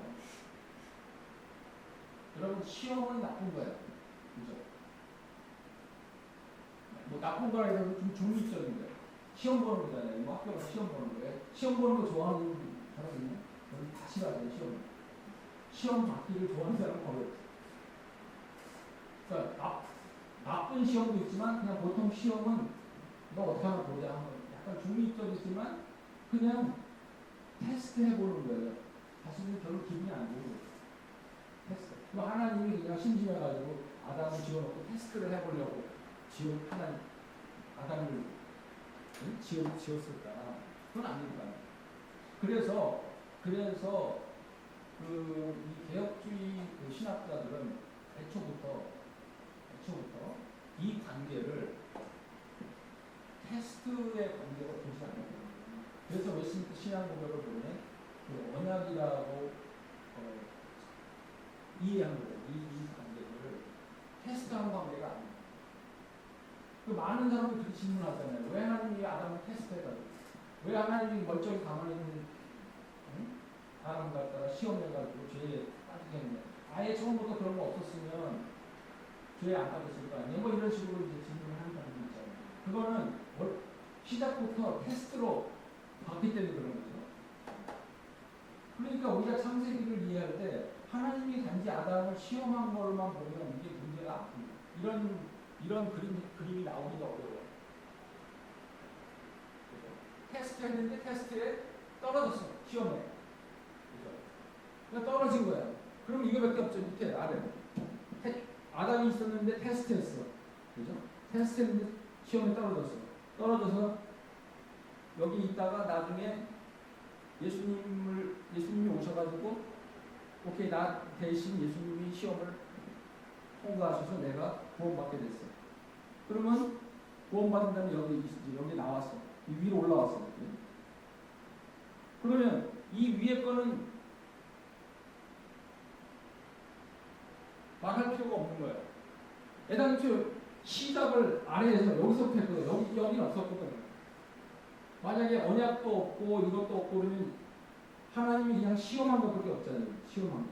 여러분 시험은 나쁜 거예요. 그죠? 뭐 나쁜 거라 해서 좀 중립적인 거예요. 시험 보는 거잖아요. 뭐 학교 가서 시험 보는 거예요. 시험 보는 거 좋아하는 사람 있냐? 저는 다 싫어하죠. 시험 받기를 좋아하는 사람은 거의 없어요. 그러니까 나쁜 시험도 있지만 그냥 보통 시험은 너 어떻게 하나 보자 하는 약간 중립적이지만 그냥 테스트 해보는 거예요. 사실은 별로 기분이 안 좋고 테스트. 뭐 하나님이 그냥 심심해가지고 아담을 지어놓고 테스트를 해보려고 아담을 지었을까? 그건 아닐까. 그래서 이 개혁주의 신학자들은 애초부터 이 관계를 테스트의 관계로 보지 않아요. 그래서 웨스민스터 신앙고백을 보면 그 언약이라고 이해한 거예요. 이 관계를 테스트한 관계가 아니에요. 그 많은 사람들이 그렇게 질문하잖아요. 왜 하나님이 아담을 테스트해가지고, 왜 하나님이 멀쩡히 가만히 있는 아담 갖다가 시험해가지고 죄에 빠지게 했냐. 아예 처음부터 그런 거 없었으면 죄에 안 빠졌을 거 아니에요. 뭐 이런 식으로 이제 질문을 하는 사람도 있잖아요. 그거는 시작부터 테스트로 봤기 때문에 그런 거죠. 그러니까 우리가 창세기를 이해할 때 하나님이 단지 아담을 시험한 걸만 보면 이게 문제가 아닙니다. 이런 그림이 나오기가 어려워요. 테스트 했는데 테스트에 떨어졌어. 시험에. 그죠? 그러니까 떨어진 거야. 그럼 이거밖에 없죠. 밑에 아래. 아담이 있었는데 테스트했어. 그죠? 테스트했는데 시험에 떨어졌어. 떨어져서 여기 있다가 나중에 예수님이 오셔가지고 오케이 나 대신 예수님이 시험을 통과하셔서 내가 구원받게 됐어. 그러면 구원받은 다음에 여기 나왔어. 이 위로 올라왔어. 그러면 이 위에 거는 말할 필요가 없는 거예요. 애당초 시작을 아래에서 여기서부터 했거든. 여기는 없었거든. 만약에 언약도 없고 이것도 없고 그러면 하나님이 그냥 시험한 것밖에 없잖아요. 시험한 거.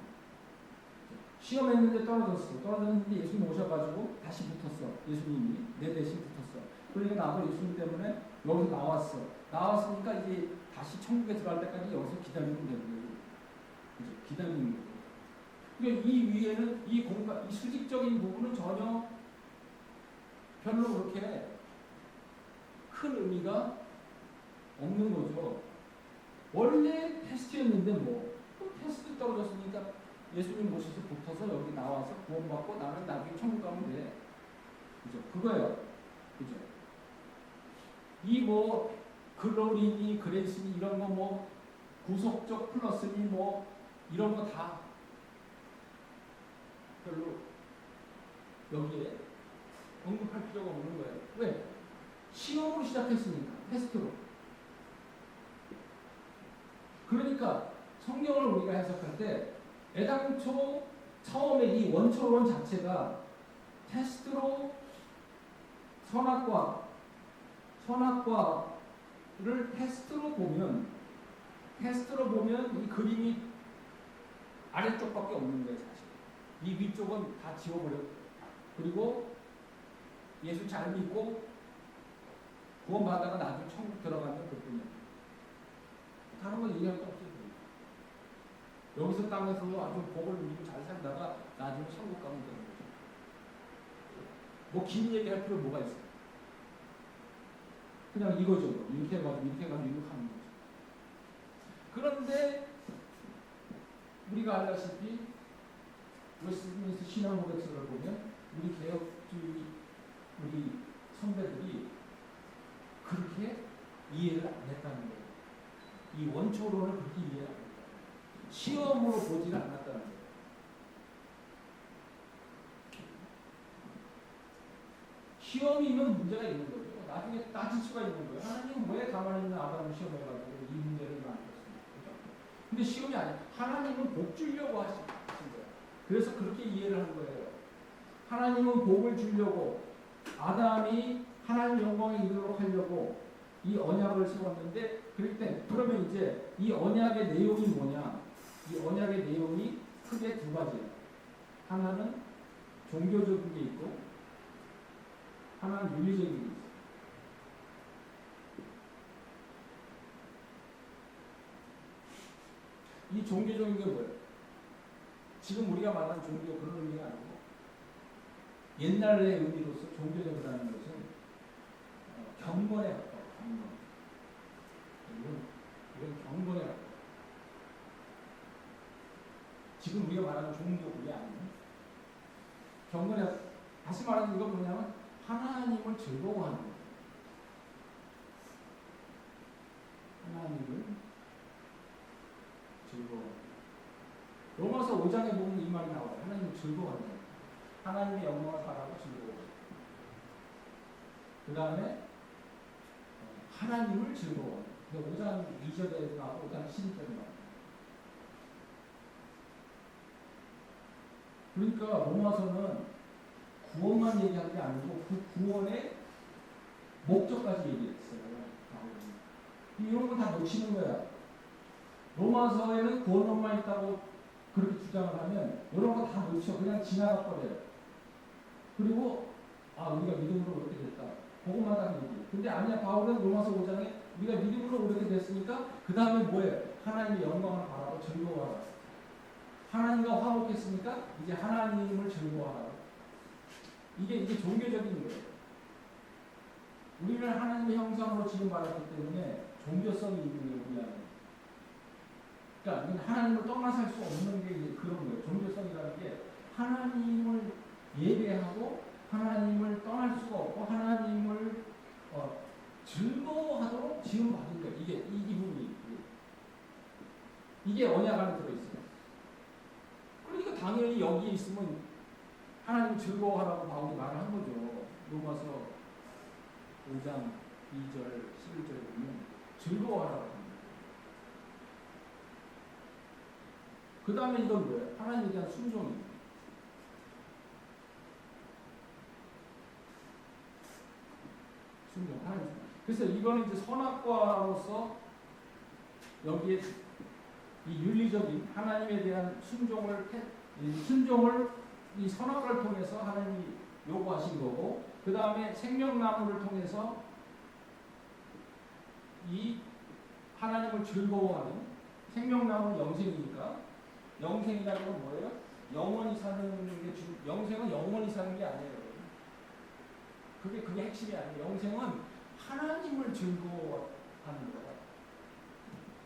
시험했는데 떨어졌는데 예수님 오셔가지고 다시 붙었어. 예수님이 내 대신 붙었어. 그러니까 나도 예수님 때문에 여기서 나왔어. 나왔으니까 이제 다시 천국에 들어갈 때까지 여기서 기다리면 되는 거예요. 그죠? 기다리는 거예요. 그러니까 이 위에는 이 수직적인 부분은 전혀 별로 그렇게 큰 의미가 없는 거죠. 원래 테스트였는데 테스트 떨어졌으니까 예수님 모셔서 붙어서 여기 나와서 구원받고 나는 나중에 천국 가면 돼. 그죠? 그거예요. 그죠? 이 글로리니 그레이스니 이런 거 구속적 플러스니 이런 거 다 별로 여기에 언급할 필요가 없는 거예요. 왜? 시험으로 시작했으니까. 테스트로. 그러니까 성경을 우리가 해석할 때 애당초 처음에 이 원초론 자체가 테스트로 선악과를 테스트로 보면 이 그림이 아래쪽밖에 없는 거예요. 사실 이 위쪽은 다 지워버렸고 그리고 예수 잘 믿고 구원받다가 나중에 천국 들어가면 그뿐이에요. 다른 건 얘기할 게 없어요. 여기서 땅에서도 아주 복을 누리고 잘 살다가 나중에 천국 가면 되는 거죠. 긴 얘기할 필요 뭐가 있어요? 그냥 이거죠. 이렇게 해가지고 이렇게 하는 거죠. 그런데 우리가 알다시피 웨스민스터 신앙고백서를 보면 우리 개혁주의 우리 선배들이 그렇게 이해를 안 했다는 거예요. 이 원초론을 그렇게 이해를 안 했다. 시험으로 보지를 않았다는 거예요. 시험이면 문제가 있는 거죠. 나중에 따질 수가 있는 거예요. 하나님은 왜 가만히 있는 아담을 시험해가지고 이 문제를 만들었습니까? 그렇죠? 근데 시험이 아니에요. 하나님은 복 주려고 하신 거예요. 그래서 그렇게 이해를 한 거예요. 하나님은 복을 주려고 아담이 하나님 영광에 이르도록 하려고 이 언약을 세웠는데 그러면 이제 이 언약의 내용이 뭐냐? 이 언약의 내용이 크게 두 가지예요. 하나는 종교적인 게 있고 하나는 윤리적인 게 있어요. 이 종교적인 게 뭐예요? 지금 우리가 말하는 종교 그런 의미가 아니고 옛날의 의미로서 종교적이라는 것은 경건에 가까워. 경건. 이건 경건에 가까워. 지금 우리가 말하는 종교 그게 아니에요. 경건에 다시 말하는 이건 뭐냐면 하나님을 즐거워하는 거예요. 하나님을 5장에 보면 이 말이 나와요. 하나님을 즐거워한다. 하나님의 영광을 바라고 즐거워. 그 다음에 하나님을 즐거워. 5장 2절에 나오고 5장 12절에 나와요. 그러니까 로마서는 구원만 얘기한 게 아니고 그 구원의 목적까지 얘기했어요. 이런 거 다 놓치는 거야. 로마서에는 구원론만 있다고 그렇게 주장을 하면 이런 거 다 놓쳐. 그냥 지나가 버려요. 그리고 우리가 믿음으로 그렇게 됐다. 그것만 딱 얘기해. 근데 아니야. 바울은 로마서 5장에 우리가 믿음으로 그렇게 됐으니까 그 다음에 뭐예요? 하나님의 영광을 바라고 즐거워하라. 하나님과 화목했으니까 이제 하나님을 즐거워하라. 이게 종교적인 거예요. 우리는 하나님의 형상으로 지음받았기 때문에 종교성이 있는 거예요. 우리 안에. 그러니까 하나님을 떠나 살 수 없는 게 이제 그런 거예요. 종교성이라는 게 하나님을 예배하고 하나님을 떠날 수가 없고 하나님을 즐거워하도록 지음받은 거예요. 이 부분이. 이게 언약 안에 들어있어요. 그러니까 당연히 여기에 있으면 하나님 즐거워하라고 바울이 말을 한 거죠. 로마서 5장 2절 11절에 보면 즐거워하라고 합니다. 그 다음에 이건 뭐예요? 하나님에 대한 순종입니다. 순종, 하나님. 그래서 이거는 이제 선악과로서 여기에 이 윤리적인 하나님에 대한 순종을 이 선악과를 통해서 하나님이 요구하신 거고, 그 다음에 생명나무를 통해서 이 하나님을 즐거워하는 생명나무는 영생이니까 영생이라는 건 뭐예요? 영원히 사는 게 영생은 영원히 사는 게 아니에요. 그게 핵심이 아니에요. 영생은 하나님을 즐거워하는 거다.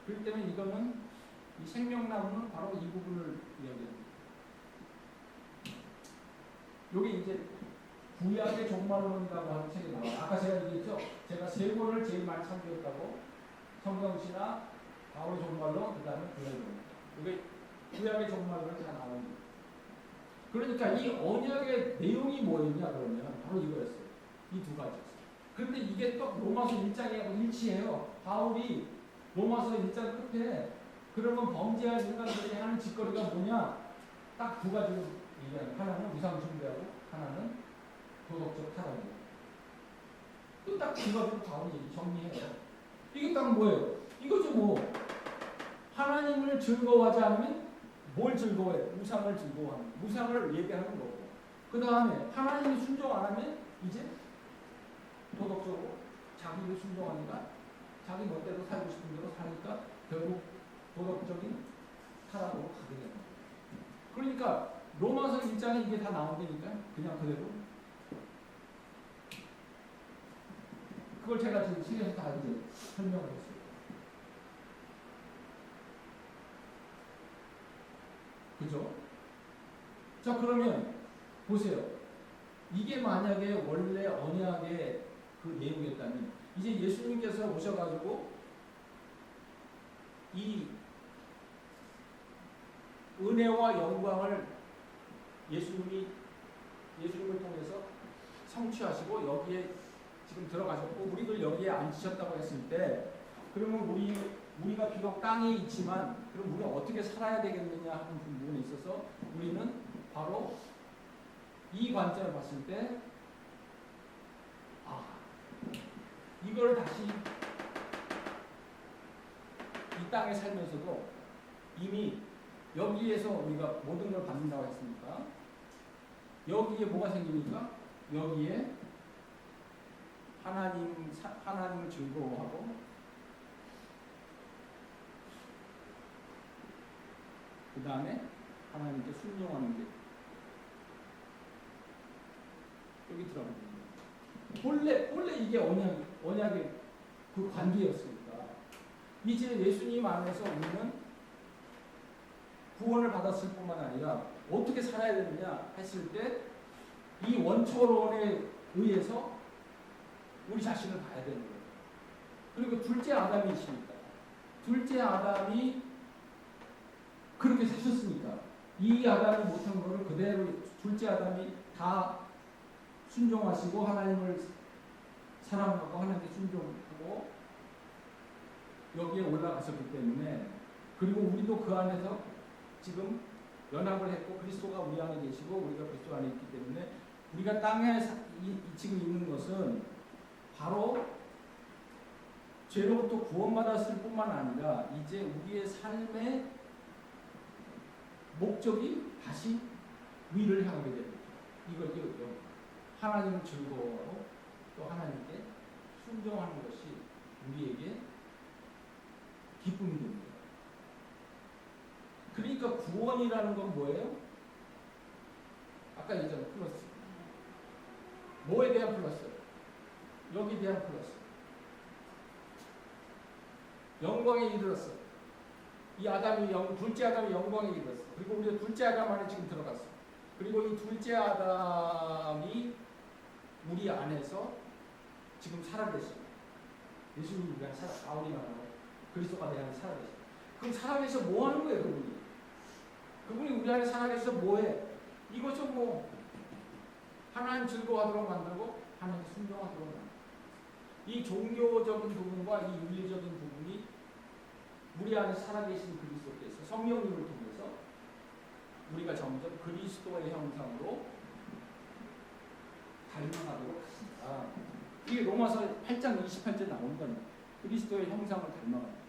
그렇기 때문에 이거는 이 생명나무는 바로 이 부분을 이야기합니다. 이게 이제 구약의 종말론이라고 하는 책에 나와요. 아까 제가 얘기했죠. 제가 세 권을 제일 많이 참조했다고. 성경신학, 바울의 종말론, 그 다음에 구약의 종말론. 이게 구약의 종말론이 다 나옵니다. 그러니까 이 언약의 내용이 뭐였냐 그러면 바로 이거였어요. 이 두 가지였어요. 그런데 이게 또 로마서 1장하고 일치해요. 바울이 로마서 1장 끝에 그러면 범죄할 인간들이 하는 짓거리가 뭐냐? 딱 두 가지로 얘기하는. 하나는 우상 숭배하고 하나는 도덕적 타락이에요. 또 딱 두 가지로 바울이 정리해요. 이게 딱 뭐예요? 이거죠 뭐. 하나님을 즐거워하지 않으면 뭘 즐거워해요? 우상을 즐거워하는. 우상을 예배하는 거고. 그 다음에 하나님이 순종 안 하면 이제 도덕적으로 자기를 순종하니까 자기 멋대로 살고 싶은 대로 사니까 결국 도덕적인 타락으로 가게 됩니다. 그러니까 로마서 1장에 이게 다 나온다니까 그냥 그대로 그걸 제가 지금 책에서 다 이제 설명을 했어요. 그죠? 자 그러면 보세요. 이게 만약에 원래 언약의 그 내용이었다면 이제 예수님께서 오셔가지고 이 은혜와 영광을 예수님을 통해서 성취하시고 여기에 지금 들어가셨고 우리를 여기에 앉히셨다고 했을 때 그러면 우리가 비록 땅에 있지만 그럼 우리가 어떻게 살아야 되겠느냐 하는 부분에 있어서 우리는 바로 이 관점을 봤을 때 이걸 다시 이 땅에 살면서도 이미 여기에서 우리가 모든 걸 받는다고 했으니까 여기에 뭐가 생기니까 여기에 하나님을 즐거워하고 그 다음에 하나님께 순종하는 게 여기 들어갑니다. 원래 이게 언약의 그 관계였으니까 이제 예수님 안에서 우리는 구원을 받았을 뿐만 아니라 어떻게 살아야 되느냐 했을 때 이 원초론에 의해서 우리 자신을 봐야 되는 거예요. 그리고 둘째 아담이 있으니까 둘째 아담이 그렇게 사셨으니까 이 아담이 못한 거를 그대로 둘째 아담이 다 순종하시고 하나님을 사랑하고 하나님께 순종하고 여기에 올라가셨기 때문에, 그리고 우리도 그 안에서 지금 연합을 했고 그리스도가 우리 안에 계시고 우리가 그리스도 안에 있기 때문에 우리가 땅에 지금 있는 것은 바로 죄로부터 구원받았을 뿐만 아니라 이제 우리의 삶의 목적이 다시 위를 향하게 됩니다. 이거죠. 하나님을 즐거워하고 또 하나님께 순종하는 것이 우리에게 기쁨이 됩니다. 그러니까 구원이라는 건 뭐예요? 아까 얘기했잖아요. 플러스. 뭐에 대한 플러스? 여기에 대한 플러스. 영광에 이르렀어. 이 아담이 둘째 아담이 영광에 이르렀어. 그리고 우리가 둘째 아담 안에 지금 들어갔어. 그리고 이 둘째 아담이 우리 안에서 지금 살아계십니다. 예수님이 우리 안에 바울이 말하고 그리스도가 내 안에 살아계십니다. 그럼 살아계셔 뭐 하는 거예요, 그분이? 그분이 우리 안에 살아계셔 뭐해? 이거죠, 뭐. 하나님 즐거워하도록 만들고 하나님 순종하도록 만들고. 이 종교적인 부분과 이 윤리적인 부분이 우리 안에 살아계신 그리스도께서 성령님을 통해서 우리가 점점 그리스도의 형상으로 닮아가도록 하신다. 이게 로마서 8장 28절 나오는 겁니다. 그리스도의 형상을 닮아가는.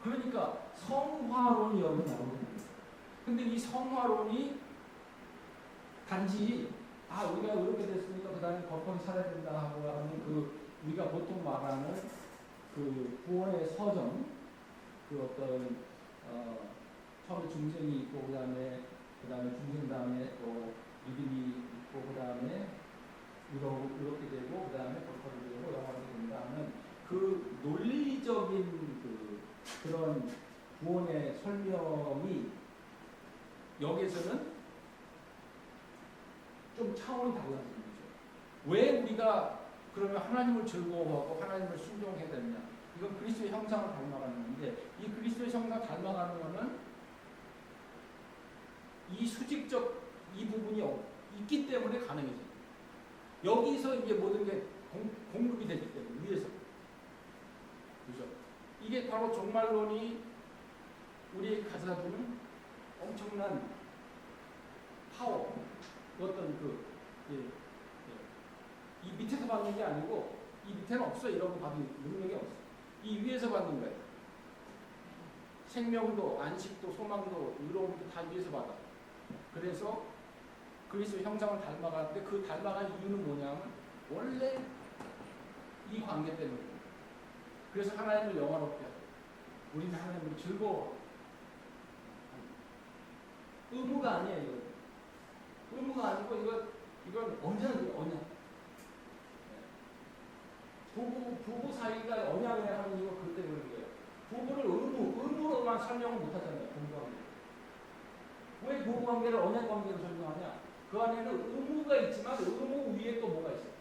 그러니까 성화론이 여기 나오는 거예요. 근데 이 성화론이 단지 우리가 이렇게 됐으니까 그 다음에 거꾸로 살아야 된다 하고 하는 그 우리가 보통 말하는 그 구원의 서정, 그 어떤 처음에 중생이 있고 그 다음에 중생 다음에 또 믿음이 있고 그 다음에 이렇게 되고 그 다음에 거꾸로 되고 영화가 된다는 그 논리적인 그런 구원의 설명이 여기서는 좀 차원이 달라지는 거죠. 왜 우리가 그러면 하나님을 즐거워하고 하나님을 순종해야 되느냐? 이건 그리스도의 형상을 닮아가는 건데, 이 그리스도의 형상을 닮아가는 것은 이 수직적 이 부분이 있기 때문에 가능해져요. 여기서 이제 모든 게 공급이 되기 때문에 위에서. 그죠? 이게 바로 종말론이 우리에게 가져다주는 엄청난 파워, 어떤 이 밑에서 받는 게 아니고, 이 밑에는 없어. 이런 거 받는 능력이 없어. 이 위에서 받는 거예요. 생명도, 안식도, 소망도, 의로움도 다 위에서 받아. 그래서 그리스도의 형상을 닮아가는데, 그 닮아간 이유는 뭐냐면 원래 이 관계 때문에. 그래서 하나님을 영화롭게 하고 우리는 하나님을 즐거워. 의무가 아니에요. 이거. 의무가 아니고 이건 언약. 부부 사이가 언약을 하는 이유가 그것 때문에 그런 거예요. 부부를 의무로만 설명을 못 하잖아요. 부부관계. 왜 부부관계를 언약관계로 설명하냐? 그 안에는 의무가 있지만 의무 위에 또 뭐가 있어요?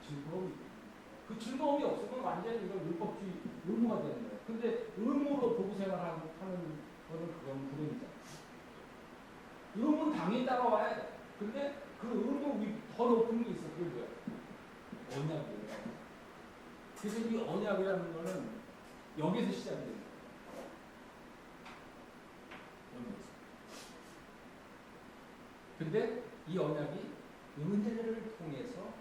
즐거움이. 그 즐거움이 없으면 완전히 이건 율법주의 의무가 되는 거예요. 근데 의무로 부부 생활하는 거는 그건 불행이잖아요. 의무는 당연히 따라와야 돼. 근데 그 의무 위 더 높은 게 있어. 그게 뭐야? 언약이에요. 그래서 이 언약이라는 거는 여기서 시작이 됩니다. 근데 이 언약이 은혜를 통해서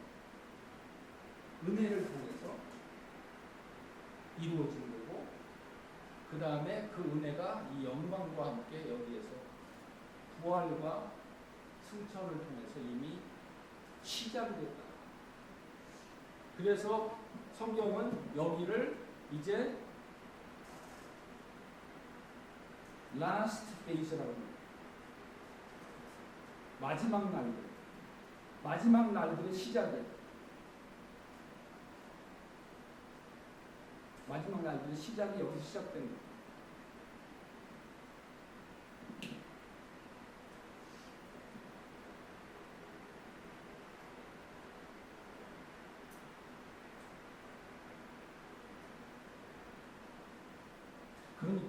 이루어진 거고, 그 다음에 그 은혜가 이 영광과 함께 여기에서 부활과 승천을 통해서 이미 시작이 됐다. 그래서 성경은 여기를 이제 last phase라고 합니다. 마지막 날들의 시작이에요. 마지막 날들의 시작이 여기서 시작된 거예요.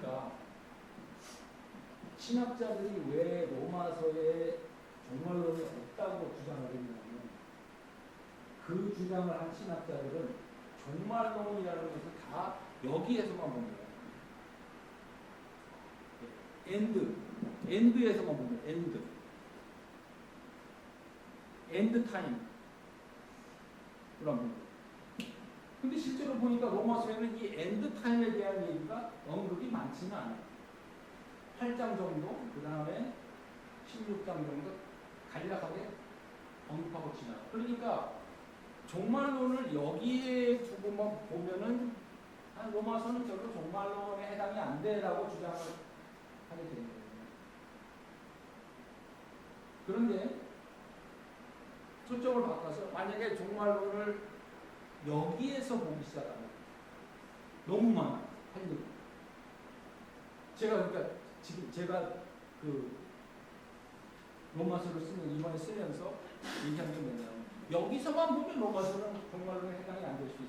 그러니까 신학자들이 왜 로마서에 종말론이 없다고 주장을 했냐면 그 주장을 한 신학자들은 종말론이라는 것을 다 여기에서만 본 거예요. 엔드에서만 본 거예요. 엔드 타임. 그런 거. 근데 실제로 보니까 로마서에는 이 엔드 타임에 대한 얘기가 언급이 많지는 않아요. 8장 정도, 그 다음에 16장 정도 간략하게 언급하고 지나요. 그러니까 종말론을 여기에 두고만 보면은 로마서는 별로 종말론에 해당이 안 돼라고 주장을 하게 되는 거예요. 그런데 초점을 바꿔서 만약에 종말론을 여기에서 보기 시작하면 너무 많아. 할 얘기. 제가 그러니까 지금 제가 그 로마서를 이번에 쓰면서 얘기한 게 뭐냐면 여기서만 보면 로마서는 종말론에 해당이 안 될 수 있어요.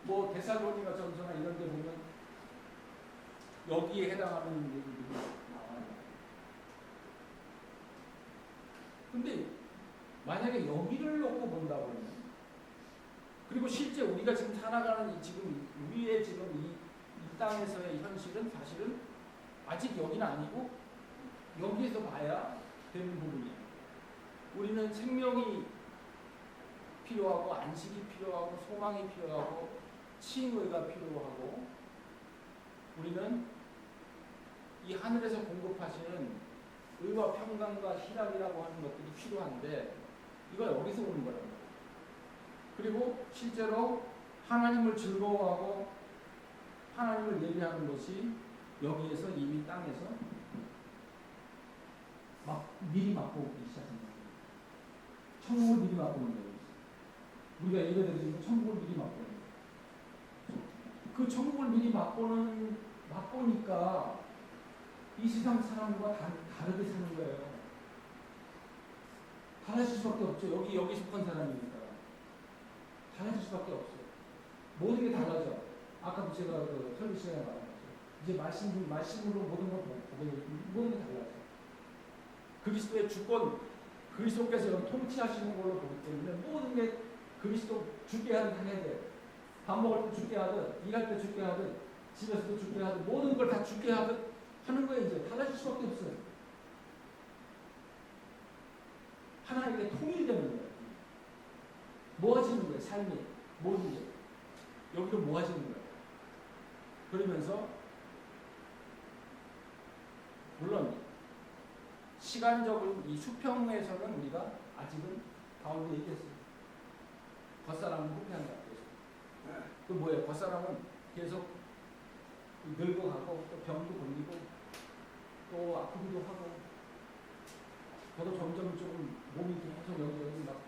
뭐 데살로니가 전서나 이런 데 보면 여기에 해당하는 얘기들이 나와요. 근데 만약에 여기를 놓고 본다고 하면 그리고 실제 우리가 지금 살아가는 지금 우리의 지금 이 땅에서의 현실은 사실은 아직 여기는 아니고 여기에서 봐야 되는 부분이에요. 우리는 생명이 필요하고 안식이 필요하고 소망이 필요하고 칭의가 필요하고 우리는 이 하늘에서 공급하시는 의와 평강과 희락이라고 하는 것들이 필요한데 이거 여기서 오는 거라고. 그리고 실제로 하나님을 즐거워하고 하나님을 예배하는 것이 여기에서 이미 땅에서 막 미리 맛보기 시작합니다. 천국을 미리 맛보는 거예요. 우리가 예배드리는 천국을 미리 맛보는 거예요. 그 천국을 미리 맛보니까 이 세상 사람과 다르게 사는 거예요. 달라질 수밖에 없죠. 여기 속한 사람이니까. 달라질 수밖에 없어요. 모든 게 달라져. 아까도 제가 그 설교 시간에 말한 거죠. 이제 말씀으로 모든 걸 보게 되면 모든 게 달라져. 그리스도의 주권, 그리스도께서 통치하시는 걸로 보기 때문에 모든 게 그리스도 죽게 하든 해야 돼. 밥 먹을 때 죽게 하든, 일할 때 죽게 하든, 집에서도 죽게 하든, 모든 걸 다 죽게 하든 하는 거에 이제 달라질 수밖에 없어요. 하나님께 통일되는 거예요. 모아지는 거예요. 삶이 모든 게 여기로 모아지는 거예요. 그러면서 물론 시간적인 이 수평에서는 우리가 아직은 가운데 얘기했어요. 겉사람은 후패한다. 그 뭐예요? 겉사람은 계속 늙어가고 또 병도 걸리고 또 아프기도 하고 저도 점점 조금 몸이 계속 여기 막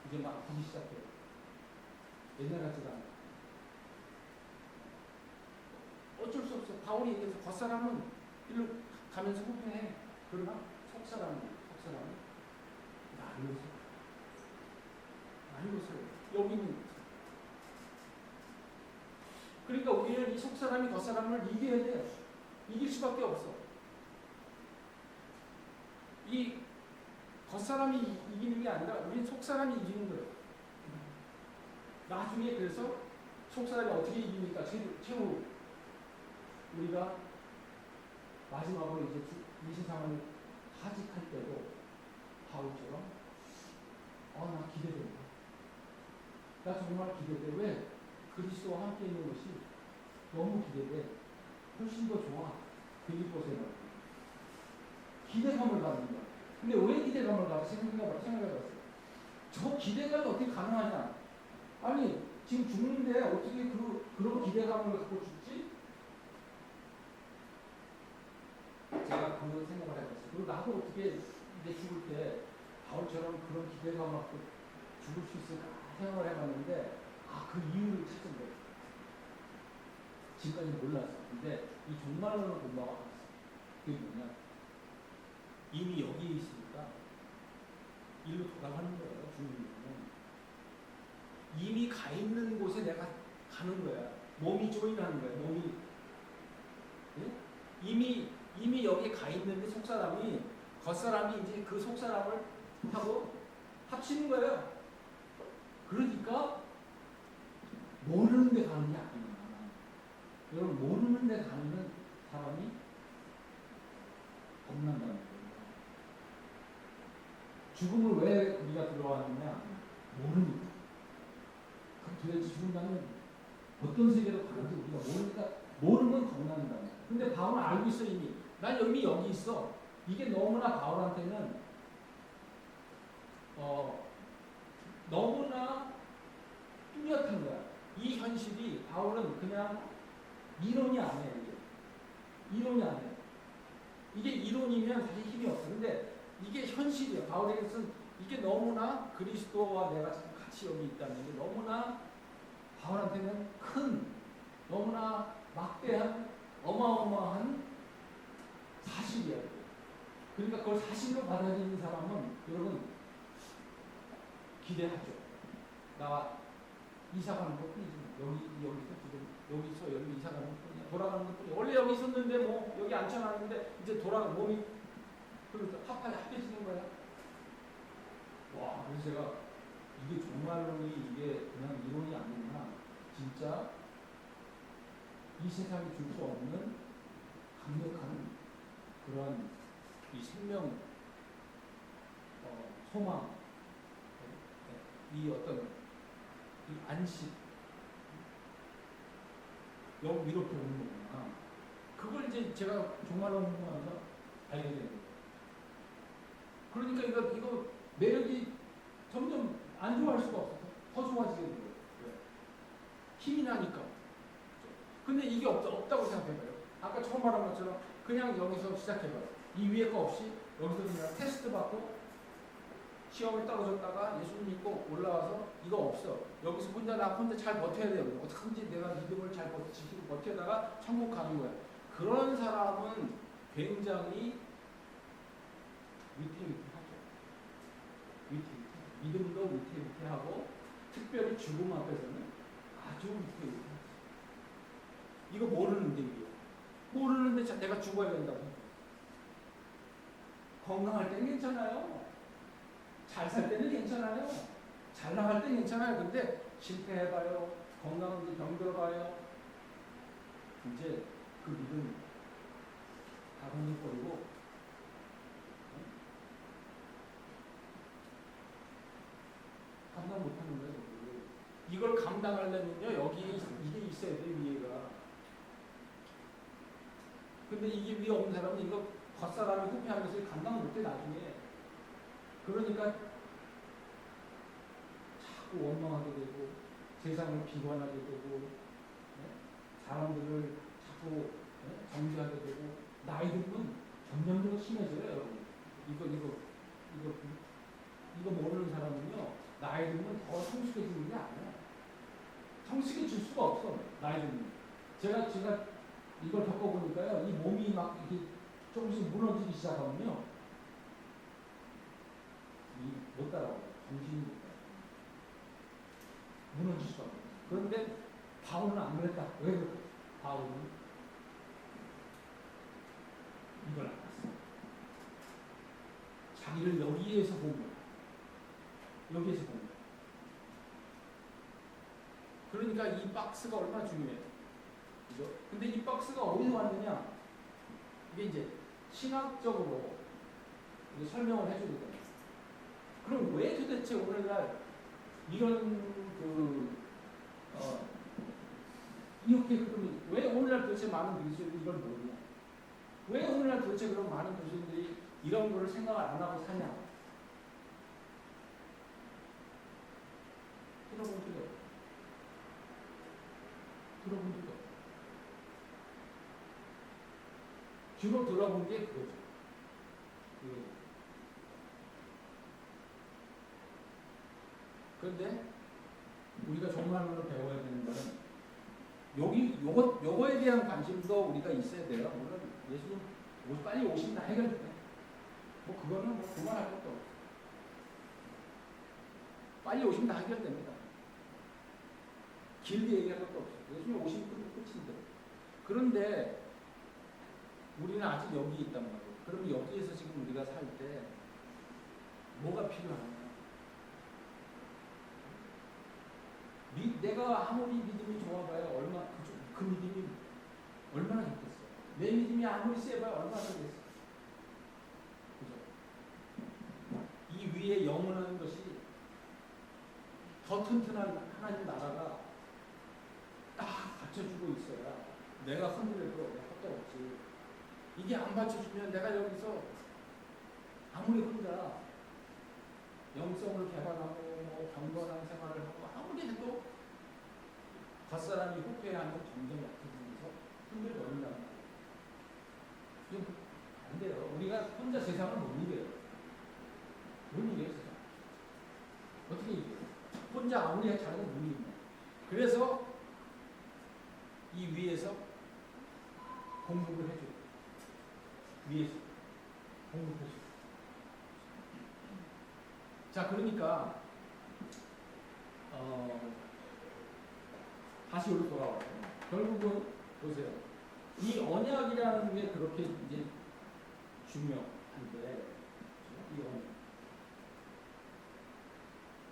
이제 막 아프기 시작해요. 옛날 같지가 않아요. 어쩔 수 없어요. 바울이 얘기해서 겉사람은 일로 가면서 후패해. 그러나 속사람은 날로서 여기는 그러니까 우리는 이 속사람이 겉사람을 이겨야 돼요. 이길 수밖에 없어. 이 겉사람이 이기는 게 아니라 우리는 속사람이 이기는 거예요. 나중에 그래서 속사람이 어떻게 이깁니까? 최후 우리가 마지막으로 이제 이 세상을 하직할 때도 바울처럼 나 기대된다. 나 정말 기대돼. 왜? 그리스도와 함께 있는 것이 너무 기대돼. 훨씬 더 좋아. 빌립보서는 기대감을 가진 거야. 근데 왜 기대감을 가지? 생각해봤어요. 저 기대감이 어떻게 가능하냐? 아니 지금 죽는데 어떻게 그런 기대감을 갖고 죽지? 제가 그런 생각을 해봤어요. 그리고 나도 어떻게 이제 죽을 때 바울처럼 그런 기대감을 갖고 죽을 수 있을까 생각을 해봤는데 그 이유를 찾은 거예요. 지금까지 몰랐어. 근데 이 종말론을 본다고 알았어. 그게 뭐냐? 이미 여기에 있으니까 일로 돌아가는 거예요. 죽는 거는 이미 가 있는 곳에 내가 가는 거야. 몸이 조인하는 거예요. 몸이 예? 이미 여기 가 있는데 속사람이 겉사람이 이제 그 속사람을 하고 합치는 거예요. 그러니까 모르는 데 가는 게 아니야. 여러분 모르는 데 가는 사람이 겁난다는 거예요. 죽음을 왜 우리가 들어왔느냐? 모르니까. 도대체 죽는다면 어떤 세계로 가는지 우리가 모르니까 모르면 겁난다는 거예요. 근데 바울은 알고 있어 이미. 난 이미 여기 있어. 이게 너무나 바울한테는 너무나 뚜렷한 거야. 이 현실이 바울은 그냥 이론이 아니에요. 이론이 아니에요. 이게 이론이면 사실 힘이 없어. 근데 이게 현실이에요. 바울에게서는 이게 너무나 그리스도와 내가 같이 여기 있다는 게 너무나 바울한테는 큰, 너무나 막대한, 어마어마한 사실이에요. 그러니까 그걸 사실로 받아들이는 사람은 여러분 기대하죠. 나 이사 가는 것 뿐이지. 여기서 지금 여기서 여기 이사 가는 것 뿐이야. 돌아가는 것 뿐이야. 원래 여기 있었는데 뭐 여기 앉혀놨는데 이제 몸이 그래서 합해지는 거야. 와, 그래서 제가 이게 정말로 이게 그냥 이론이 아니구나. 진짜 이 세상이 줄 수 없는 강력한 그런 이 생명, 소망, 이 어떤 이 안식, 여기 이렇게 오는 거구나. 그걸 이제 제가 종말론 공부하면서 알게 된 거예요. 그러니까 이거 매력이 점점 안 좋아할 수가 없어서 더 좋아지게 된 거예요. 왜? 힘이 나니까. 근데 이게 없다고 생각해봐요. 아까 처음 말한 것처럼 그냥 여기서 시작해봐요. 이 위에 거 없이 여기서 그냥 테스트 받고 시험에 떨어졌다가 예수님 믿고 올라와서 이거 없어. 여기서 나 혼자 잘 버텨야 돼요. 어떻게든지 내가 믿음을 잘 지키고 버텨다가 천국 가는 거야. 그런 사람은 굉장히 위태위태하죠. 믿음도 위태위태하고 특별히 죽음 앞에서는 아주 위태위태하죠. 이거 모르는데 이게. 모르는데 내가 죽어야 된다고. 건강할 때는 괜찮아요. 잘 살 때는 괜찮아요. 잘 나갈 때는 괜찮아요. 근데 실패해봐요. 건강한데 병들어봐요. 이제 그 믿음 다 혼입버리고 감당 못하는 거예요. 이걸 감당하려면요. 여기 이게 있어야 돼. 위에가. 근데 이게 위에 없는 사람은 이거 겉사람이 후패하면서 감당 못해 나중에. 그러니까 자꾸 원망하게 되고 세상을 비관하게 되고 사람들을 자꾸 정죄하게 되고 나이 들면 점점 더 심해져요. 여러분. 이거 모르는 사람은요 나이 들면 더 성숙해지는 게 아니야. 성숙해질 수가 없어. 나이 들면. 제가 이걸 겪어보니까요 이 몸이 막 이렇게 조금씩 무너지기 시작하면요 못 따라와요. 정신이 못 따라와요. 무너질 수가 없어요. 그런데 바울은 안 그랬다. 왜 그럴까? 바울은 이걸 알았어. 자기를 여기에서 본 거야. 여기에서 본 거야. 그러니까 이 박스가 얼마나 중요해. 그죠? 근데 이 박스가 어디서 왔느냐? 이게 이제 신학적으로 이제 설명을 해주거든요. 그럼 왜 도대체 오늘날 이런 이렇게 그러면 왜 오늘날 도대체 많은 그리스도인들이 이걸 모르냐? 왜 오늘날 도대체 그런 많은 그리스도인들이 이런 거를 생각을 안 하고 사냐? 들어본 적이 없어. 주로 들어본 게 그거죠. 그런데 우리가 종말론을 배워야 되는 거는 요거에 대한 관심도 우리가 있어야 돼요. 물론 예수님 빨리 오시면 다 해결돼. 뭐 그거는 뭐 그만할 것도 없어. 빨리 오시면 다 해결됩니다. 길게 얘기할 것도 없어. 예수님 오신 끝인데. 그런데 우리는 아직 여기 있단 말이에요. 그럼 여기에서 지금 우리가 살 때 뭐가 필요하냐? 내가 아무리 믿음이 좋아봐야 그 믿음이 얼마나 좋겠어? 내 믿음이 아무리 세봐야 얼마나 되겠어? 그죠? 이 위에 영원한 것이 더 튼튼한 하나님 나라가 딱 받쳐주고 있어야 내가 흔들려도 헛되없지. 이게 안 받쳐주면 내가 여기서 아무리 혼자 영성을 개발하고 뭐 경건한 생활을 하고 아무리 해도 겉사람이 후퇴하는 점점 약해지면서 흔들거린다는 거예요. 이건 안 돼요. 우리가 혼자 세상을 못 이겨요. 못 이겨요, 세상. 어떻게 이겨요? 혼자 아무리 잘해도 못 이깁니다. 그래서 이 위에서 공급을 해줘요. 위에서 공급해줘요. 자, 그러니까 다시 여기 돌아와요. 결국은 보세요. 이 언약이라는 게 그렇게 이제 중요한데,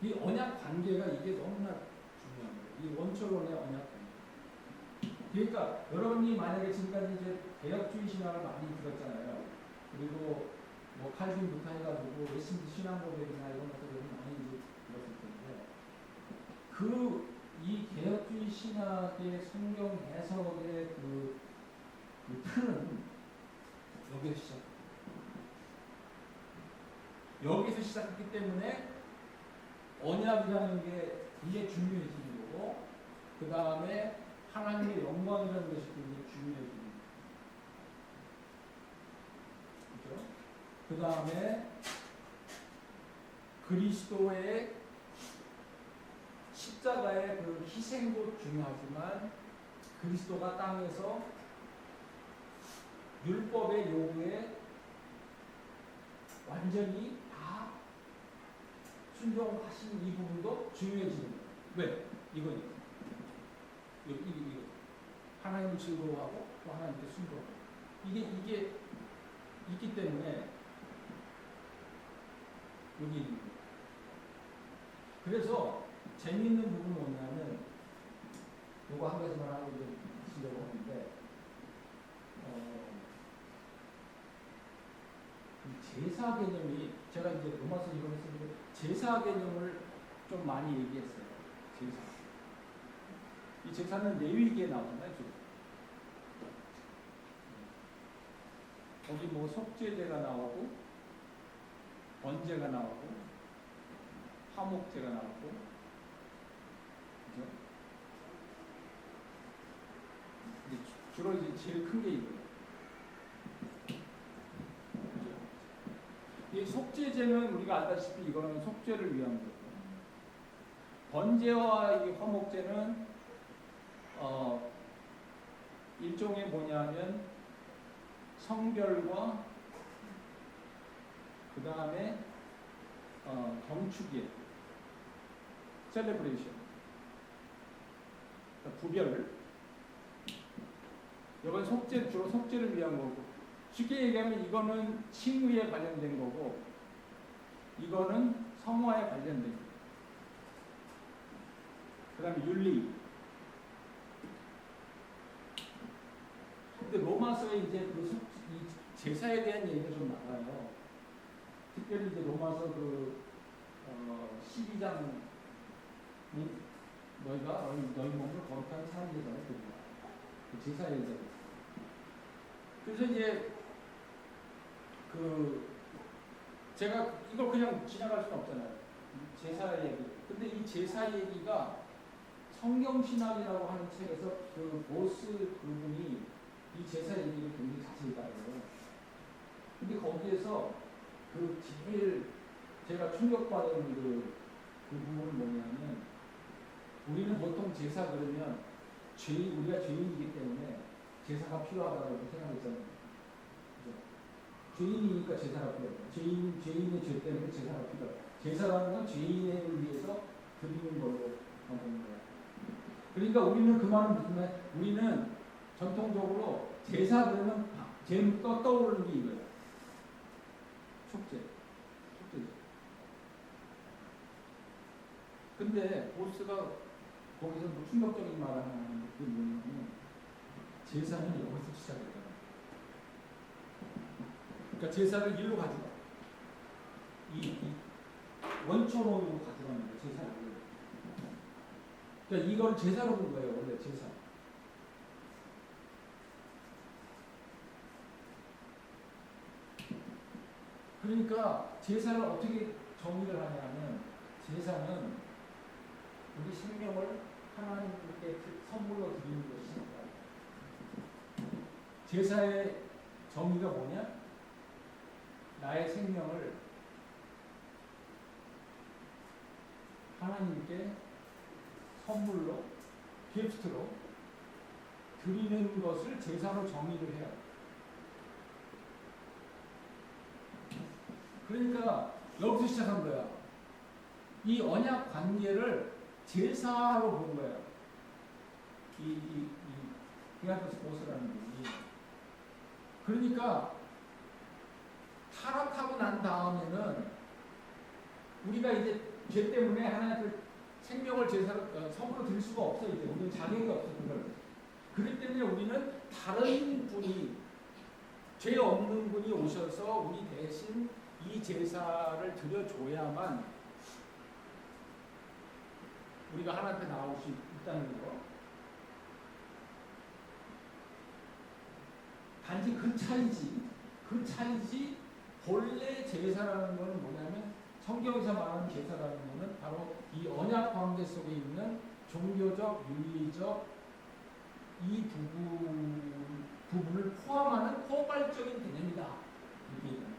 이 언약 관계가 이게 너무나 중요한 거예요. 이 원초론의 언약 관계. 그러니까 여러분이 만약에 지금까지 이제 개혁주의 신학을 많이 들었잖아요. 그리고 뭐 칼빈부터 해가지고 웨스민스터 신앙고백이나 이런 것들을 많이 이제 들었을 텐데, 이 개혁주의 신학의 성경 해석의 그 틀은 여기서 시작했기 때문에 언약이라는 게 굉장히 중요해지는 거고, 그 다음에 하나님의 영광이라는 것이 굉장히 중요해지는 거예요. 그렇죠? 그 다음에 그리스도의 십자가의 그 희생도 중요하지만 그리스도가 땅에서 율법의 요구에 완전히 다 순종하신 이 부분도 중요해지는 거예요. 왜? 이거. 하나님을 즐거워하고 또 하나님께 순종하고. 이게 있기 때문에 여기 있는 거예요. 그래서 재미있는 부분은 뭐냐면, 요거 한 가지만 하고 이제 쓰려고 하는데, 제사 개념이, 제가 이제 로마서 이번에 쓰는데 제사 개념을 좀 많이 얘기했어요. 제사. 이 제사는 레위기에 나오잖아요, 지금. 거기 뭐 속죄제가 나오고, 번제가 나오고, 화목제가 나오고, 그죠? 주로 이제 제일 큰 게 이거예요. 이 속죄제는 우리가 알다시피 이거는 속죄를 위한 거고, 번제와 이 화목제는 일종의 뭐냐면 성별과 그 다음에 경축이에요. 셀레브레이션. 그러니까 구별. 이건 주로 속죄를 위한 거고, 쉽게 얘기하면 이거는 칭의에 관련된 거고, 이거는 성화에 관련된 거고, 그 다음에 윤리. 근데 로마서에 이제 이 제사에 대한 얘기가 좀 나와요. 특별히 이제 로마서 12장, 너희 몸을 거룩한 사람들이잖아요. 그 제사에 대해. 그래서 이제 제가 이걸 그냥 지나갈 수는 없잖아요. 제사 얘기. 근데 이 제사 얘기가 성경신학이라고 하는 책에서 그 보스 그분이 이 제사 얘기를 굉장히 자세히 다뤄요. 근데 거기에서 제일 제가 충격받은 그 부분은 뭐냐면, 우리는 보통 제사 그러면 우리가 죄인이기 때문에 제사가 필요하다고 생각했잖아요. 그죠? 죄인이니까 제사가 필요해요. 죄인의 죄 때문에 제사가 필요해요. 제사라는 건 죄인을 위해서 드리는 걸로 보는 거예요. 그러니까 우리는 그 말은 무슨 말? 우리는 전통적으로 제사 그러면 제일 떠오르는 게 이거예요. 속죄. 속죄죠. 근데 보스가 거기서 뭐 충격적인 말을 하는 게 뭐냐면 제사는 여기서 시작했다. 그러니까 제사를 일로 가져가. 이 원초로 가져가는 거예요. 제사를. 그러니까 이걸 제사로 본 거예요. 원래 제사. 그러니까 제사를 어떻게 정의를 하냐면 제사는 우리 생명을 하나님께 선물로 드리는 것입니다. 제사의 정의가 뭐냐? 나의 생명을 하나님께 선물로, 기프트로 드리는 것을 제사로 정의를 해요. 그러니까 여기서 시작한 거야. 이 언약 관계를 제사로 본 거예요. 이 디아토스 보스라는 분이. 그러니까 타락하고 난 다음에는 우리가 이제 죄 때문에 하나님께 생명을 제사로 선물로 드릴 수가 없어요. 이제 우리는 자격이 없어 그걸. 그렇기 때문에 우리는 다른 분이 죄 없는 분이 오셔서 우리 대신 이 제사를 드려줘야만 우리가 하나님께 나올 수 있다는 거. 단지 그 차이지. 그 차이지. 본래 제사라는 것은 뭐냐면 성경에서 말하는 제사라는 것은 바로 이 언약 관계 속에 있는 종교적, 윤리적 이 부분을 포함하는 포괄적인 개념이다. 이렇게 얘기합니다.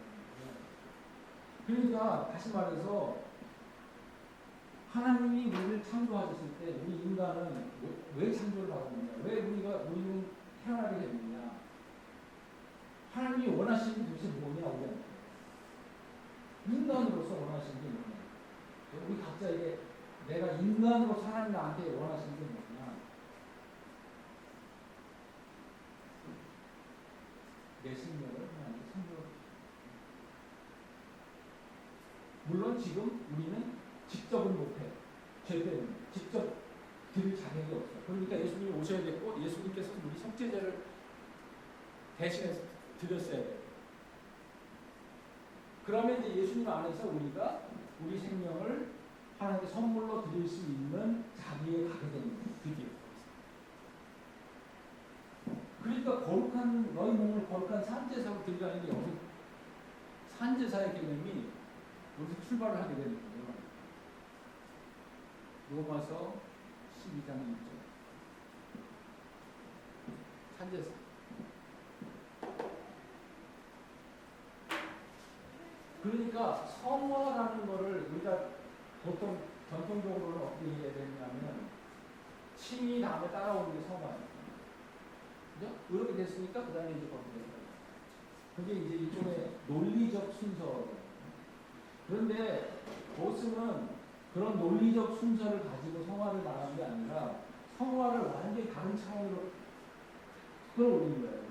그러니까 다시 말해서 하나님이 우리를 창조하셨을 때 우리 인간은 왜 창조를 받았느냐? 왜 우리는 태어나게 됐느냐? 하나님이 원하시는 게 도대체 뭐냐? 우리한테 인간으로서 원하시는 게 뭐냐? 우리 각자에게 내가 인간으로 하나님 나한테 원하시는 게 뭐냐? 내 생명을 하나님께 선물로. 물론 지금 우리는 직접은 못해. 죄 때문에. 직접 드릴 자격이 없어. 그러니까 예수님이 오셔야 됐고 예수님께서 우리 속죄제를 대신해서 드렸어야 돼. 그러면 이제 예수님 안에서 우리가 우리 생명을 하나님께 선물로 드릴 수 있는 자리에 가게 되는 거예요. 드디어. 그러니까 거룩한 너희 몸을 거룩한 산제사로 드리라는 게 여기 산제사의 개념이 여기서 출발을 하게 되는 거예요. 로마서 12장 1절. 산제사. 그러니까 성화라는 거를 우리가 보통 전통적으로는 어떻게 이해해야 되냐면 칭이 다음에 따라오는 게 성화예요. 그죠? 그렇게 됐으니까 그 다음에 이제 거기에 돼요. 그게 이제 일종의 논리적 순서예요. 그런데 보스는 그런 논리적 순서를 가지고 성화를 말하는 게 아니라 성화를 완전히 다른 차원으로 끌어올리는 거예요.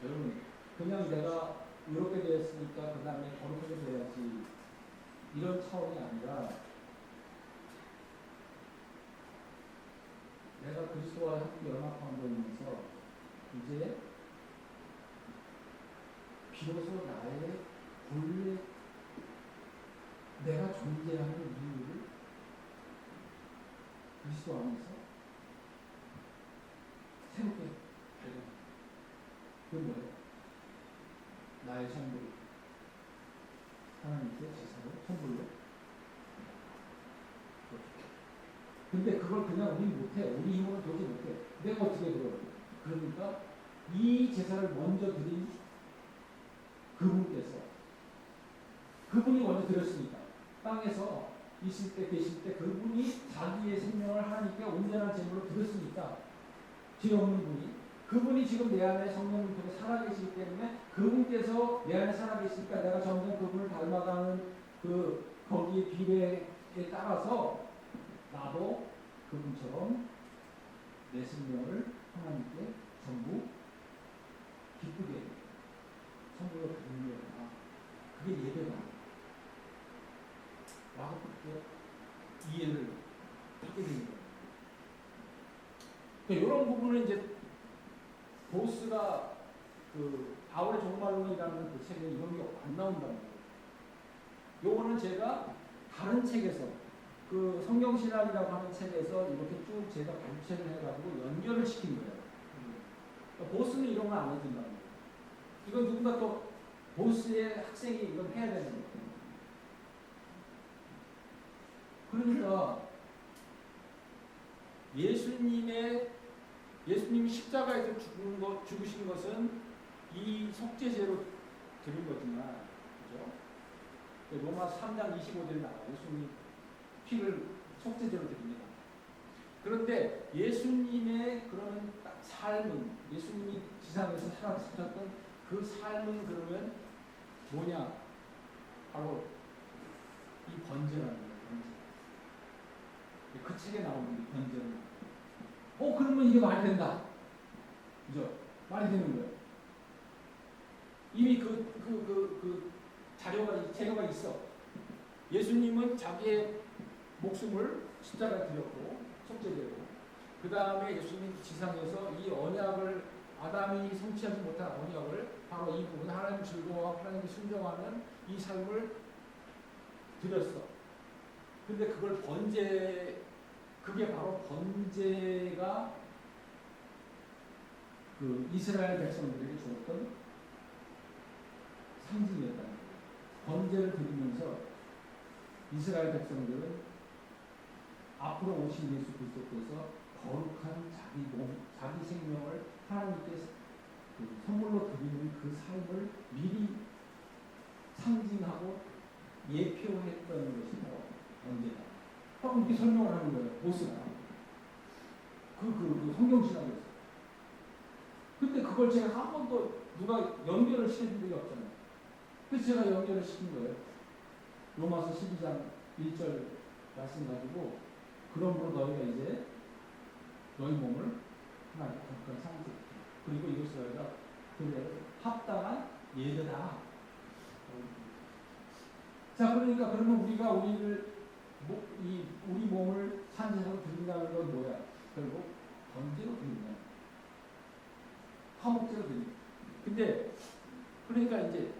여러분, 그냥 내가 이렇게 되었으니까 그 다음에 거룩하게 돼야지 이런 차원이 아니라 내가 그리스도와 함께 연합한 되면서 이제 비로소 나의 본래 내가 존재하는 이유를 그리스도 안에서 새롭게 되는 그건 뭐예요? 나의 성도를 하나님께 제사로 선물로. 근데 그걸 그냥 우리 못해. 우리 힘으로 도저히 못해. 내가 어떻게 그래요? 그러니까 이 제사를 먼저 드린 그분께서 그분이 먼저 드렸으니까 땅에서 있을 때 계실 때 그분이 자기의 생명을 하나님께 온전한 제물로 드렸으니까 죄 없는 분이 그분이 지금 내 안에 성령을 통해 살아계시기 때문에 그분께서 내 안에 살아계시니까 내가 점점 그분을 닮아가는 그 거기에 비례에 따라서 나도 그분처럼 내 생명을 하나님께 전부 기쁘게 선물로 드리는 거구나. 그게 예배다. 라고 그렇게 이해를 하게 되는 거예요. 그러니까 이런 부분은 이제 보스가 그 바울의 종말론이라는 그 책에 이런 게 안 나온다는 거예요. 요거는 제가 다른 책에서 그 성경신학이라고 하는 책에서 이렇게 쭉 제가 발췌를 해가지고 연결을 시킨 거예요. 그러니까 보스는 이런 거 안 해준다는 거예요. 이건 누군가 또 보스의 학생이 이건 해야 되는 거예요. 그러니까 예수님이 십자가에서 죽으신 것은 이 속죄제로 드린 거지만, 그죠? 로마 3장 25절에 나와요. 예수님이 피를 속죄제로 드립니다. 그런데 예수님의 그런 삶은, 예수님이 지상에서 살았던 그 삶은 그러면 뭐냐? 바로 이 번제라는 거예요. 번제. 그 책에 나오는 번제는. 그러면 이게 말이 된다. 그죠? 말이 되는 거예요. 이미 그 자료가 있어. 예수님은 자기의 목숨을 십자가에 드렸고, 속죄제로. 그 다음에 예수님 지상에서 이 언약을, 아담이 성취하지 못한 언약을, 바로 이 부분, 하나님 즐거워하고 하나님께 순종하는 이 삶을 드렸어. 근데 그걸 그게 바로 번제가 그 이스라엘 백성들에게 주었던 상징이었다는 거예요. 번제를 드리면서 이스라엘 백성들은 앞으로 오신 예수 그리스도께서 거룩한 자기 몸, 자기 생명을 하나님께 그 선물로 드리는 그 삶을 미리 상징하고 예표했던 것이 바로 번제다. 이렇게 설명을 하는 거예요. 보스가. 그 성경신학에서. 근데 그걸 제가 한 번도 누가 연결을 시켜준 적이 없잖아요. 그래서 제가 연결을 시킨 거예요. 로마서 12장 1절 말씀 가지고, 그러므로 너희가 이제 너희 몸을 하나님 거룩한 상태, 그리고 이것을 너희가 그대로 합당한 예배다. 자, 그러니까 그러면 우리가 우리 몸을 산제사로 드린다는 건 뭐야? 결국 번제로 드린다. 화목제로 드린다. 근데 그러니까 이제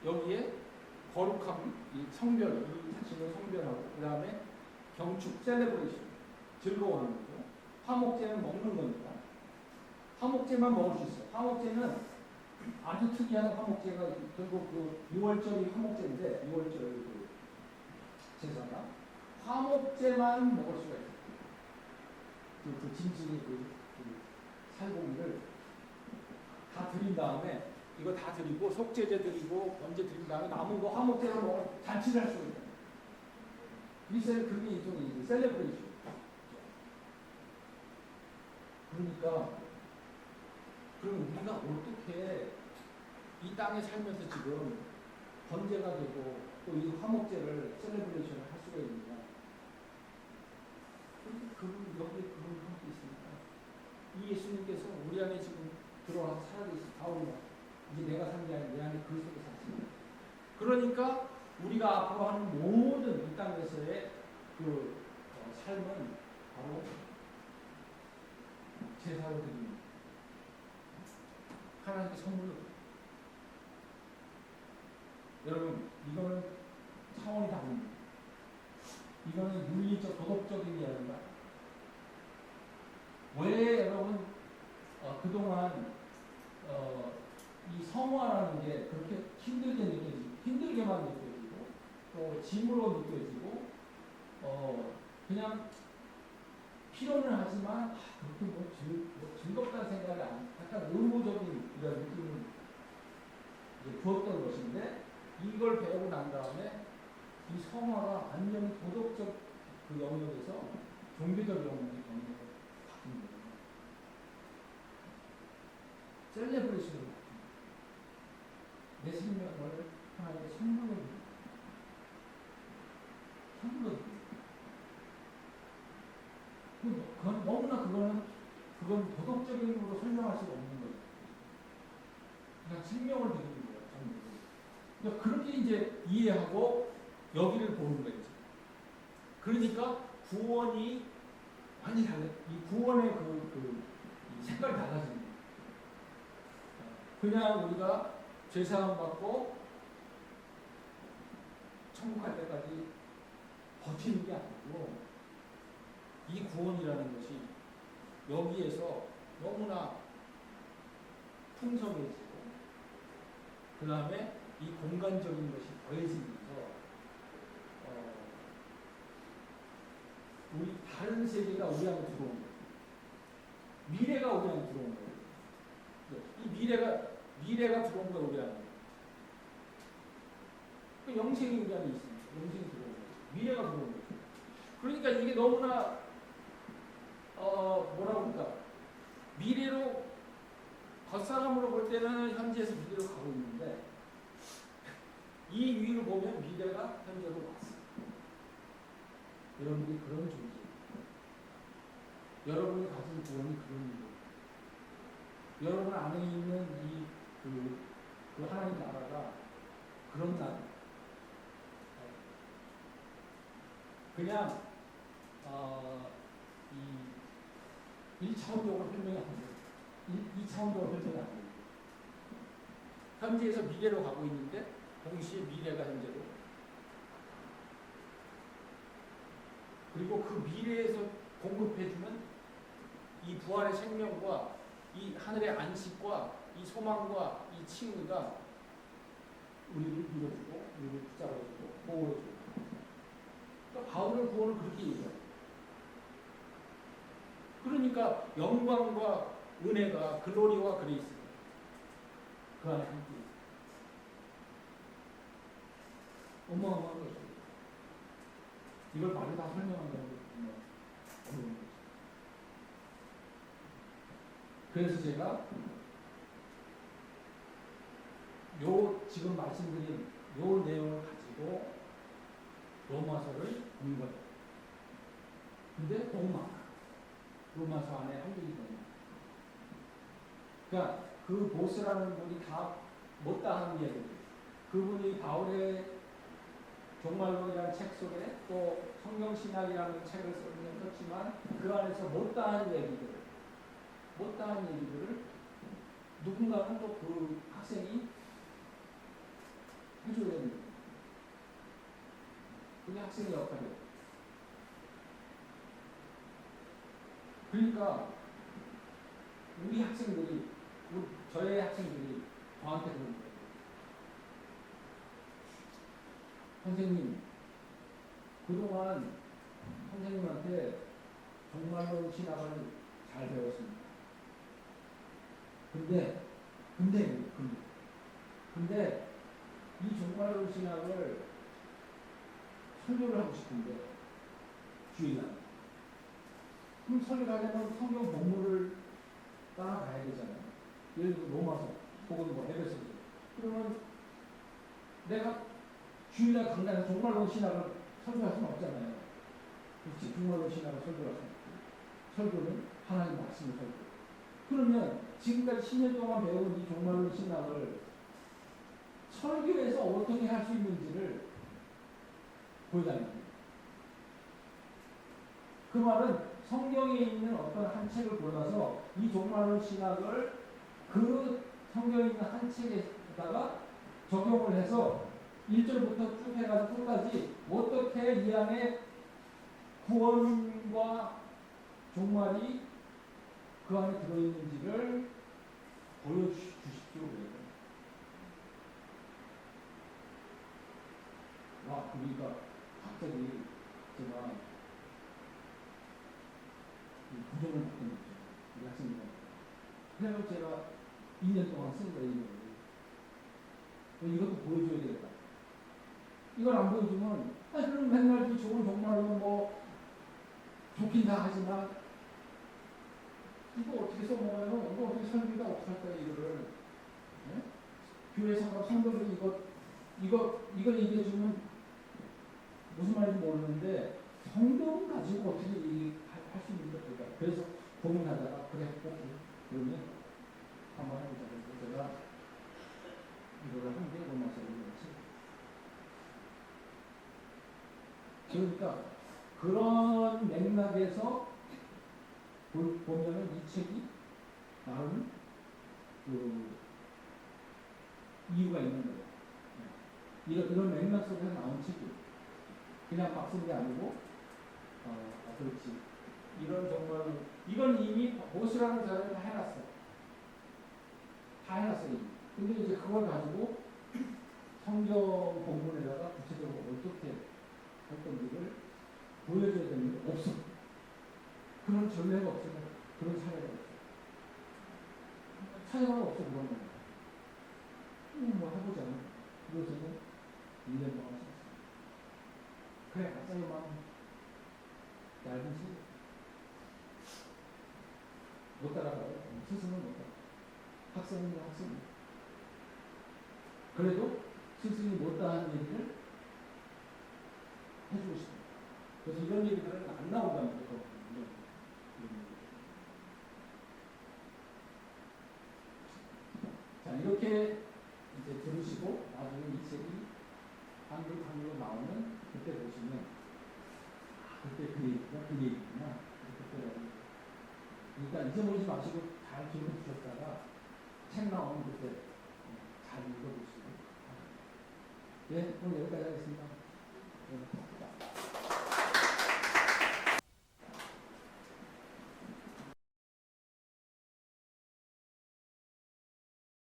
여기에 거룩함, 이 성별, 이 자신을 성별하고, 그 다음에 경축, 셀레브레이션, 즐거워하는 거죠. 화목제는 먹는 거니까. 화목제만 먹을 수 있어요. 화목제는 아주 특이한 화목제가, 결국 그 6월절이 화목제인데, 6월절 그 제사가 화목제만 먹을 수가 있어요. 그 짐승의 그 살고기를 다 드린 다음에, 이거 다 드리고 속죄제 드리고 번제 드린 다음에 남은 거 화목제로 먹어 잔치를 할 수가 있어요. 그게 일종의 셀레브레이션. 그러니까 그럼 우리가 어떻게 이 땅에 살면서 지금 번제가 되고 또 이 화목제를 셀레브레이션을 할 수가 있느냐? 여기에 그런 게 있습니다. 이 예수님께서 우리 안에 지금 들어와서 살아계신 바울이야. 이제 내가 사는 게 아니라 내 안에 그리스도가 사십니다. 그러니까 우리가 앞으로 하는 모든 이 땅에서의 그 삶은 바로 제사로 드립니다. 하나님께 선물로 드립니다. 여러분, 이거는 차원이 다릅니다. 이거는 윤리적, 도덕적인 게 아니라, 왜 여러분 그동안 이 성화라는 게 그렇게 힘들게만 느껴지고 또 짐으로 느껴지고 그냥 필요는 하지만 그렇게 뭐 즐겁다는 생각이 약간 의무적인 이런 느낌을 주었던 것인데, 이걸 배우고 난 다음에 이 성화가 완전히 도덕적 그 영역에서 종교적 영역으로 바뀐 거예요. 셀레브레이션으로 바뀐 거예요. 내 생명을 하나님께 선물로 드립니다. 선물로 드립니다. 그건 너무나 그건 도덕적으로 설명할 수가 없는 거예요. 그냥 생명을 드리는 거예요. 정말. 그러니까 그렇게 이제 이해하고 여기를 보는 거예요. 그러니까 구원이 완전히 달라. 이 구원의 이 색깔이 달라지는 거예요. 그냥 우리가 죄사함 받고 천국 갈 때까지 버티는 게 아니고 이 구원이라는 것이 여기에서 너무나 풍성해지고 그 다음에 이 공간적인 것이 더해지면서 우리 다른 세계가 우리 안에 들어온 거예요. 미래가 우리 안에 들어온 거예요. 이 미래가 들어온 거예요, 우리 안에. 그 영생이 우리 안에 있습니다. 영생이 들어온 거예요. 미래가 들어온 거예요. 그러니까 이게 너무나 뭐라고 할까? 미래로 겉사람으로 볼 때는 현재에서 미래로 가고 있는데 이 위를 보면 미래가 현재로 왔어요. 여러분이 그런 존재. 여러분이 가진 구원이 그런 일. 여러분 안에 있는 그 하나님 나라가 그런 나라. 그냥 이 1차원적으로 설명이 안 돼요. 2차원적으로 설명이 안 돼요. 현재에서 미래로 가고 있는데 동시에 미래가 현재로. 그리고 그 미래에서 공급해주는 이 부활의 생명과 이 하늘의 안식과 이 소망과 이 칭의가 우리를 밀어주고 우리를 붙잡아주고 보호해주고. 그러니까 바울의 구원을 그렇게 얘기해요. 그러니까 영광과 은혜가 글로리와 그레이스가 그 안에 함께 있어요. 어마어마한 거죠. 이걸 말로 다 설명한다는 게 어려운 거죠. 그래서 제가 지금 말씀드린 요 내용을 가지고 로마서를 본 거예요. 근데 너무 많아. 로마서 안에 할 일이 너무 많아. 그러니까 그 보스라는 분이 다 못다 하는 이야기예요. 그분이 바울의 종말론이라는 책 속에 또 성경신학이라는 책을 썼지만 그 안에서 못다한 얘기들을 누군가는 또 그 학생이 해줘야 되는 거예요. 그게 학생의 역할이에요. 그러니까 우리 학생들이 저의 학생들이 저한테 그러는 거예요. 선생님, 그동안 선생님한테 종말론 신학을 잘 배웠습니다. 근데 이 종말론 신학을 설교를 하고 싶은데 주일날. 그럼 설교를 하려면 성경 본문을 따라가야 되잖아요. 예를 들어 로마서 혹은 뭐 에베소서. 그러면 내가 주일날 강단에서 종말론 신학을 설교할 수는 없잖아요. 그렇지. 종말론 신학을 설교할 수는 없고. 설교는 하나님 말씀을 설교. 그러면 지금까지 10년 동안 배운 이 종말론 신학을 설교에서 어떻게 할 수 있는지를 보여달라는 거예요. 그 말은 성경에 있는 어떤 한 책을 골라서 이 종말론 신학을 그 성경에 있는 한 책에다가 적용을 해서 1절부터 쭉 해가지고 끝까지 어떻게 이 안에 구원과 종말이 그 안에 들어있는지를 보여주십시오. 와, 그러니까 갑자기 제가 부정을 받던 거죠. 우리 학생들한테. 그래서 제가 2년 동안 쓴 거예요. 이것도 보여줘야 되겠다. 이걸 안 보여주면, 그럼 맨날 그 좋은 종말로는 뭐, 좋긴 다 하지만, 이거 어떻게 써먹어요? 이거 어떻게 설교가 어떻게 할 거야, 이거를. 네? 교회 성도들이 이걸 얘기해주면 무슨 말인지 모르는데, 성경 가지고 어떻게 할 수 있는 거 그러니까 그래서 고민하다가 그래 꼭 그러면 한번 해보자. 그래서 제가 이거를 한 게 로마서 1장. 그러니까 그런 맥락에서 보면은 이 책이 나오는 그 이유가 있는 거예요. 이런 맥락 속에서 나온 책이 그냥 막 쓴 게 아니고 그렇지. 이런 정말 이건 이미 보수라는 자료를 다 해놨어. 다 해놨어 이미. 근데 이제 그걸 가지고 성경 본문에다가 구체적으로 어떻게 할 건지를 보여줘야 되는 게 없어. 그런 전례가 없어. 그런 사례가 없어. 사례가 없어 그런 거. 뭐 해보자. 그래서는 1년 동안 썼어. 그래, 갑자기 막 얇은 시 못 따라가요. 스승은 못 따라. 학생은 학생. 그래도 스승이 못 따라하는 얘기를 해주고 싶어. 그래서 이런 얘기들은 안 나온다는 거죠. 자, 이렇게 이제 들으시고 나중에 이 책이 한글로 나오면 그때 보시면 그때 그 얘기구나. 그러니까 잊어버리지 마시고 잘 기록해 두셨다가 책 나오면 그때 잘 읽어보시고. 예, 오늘 여기까지 하겠습니다. 예.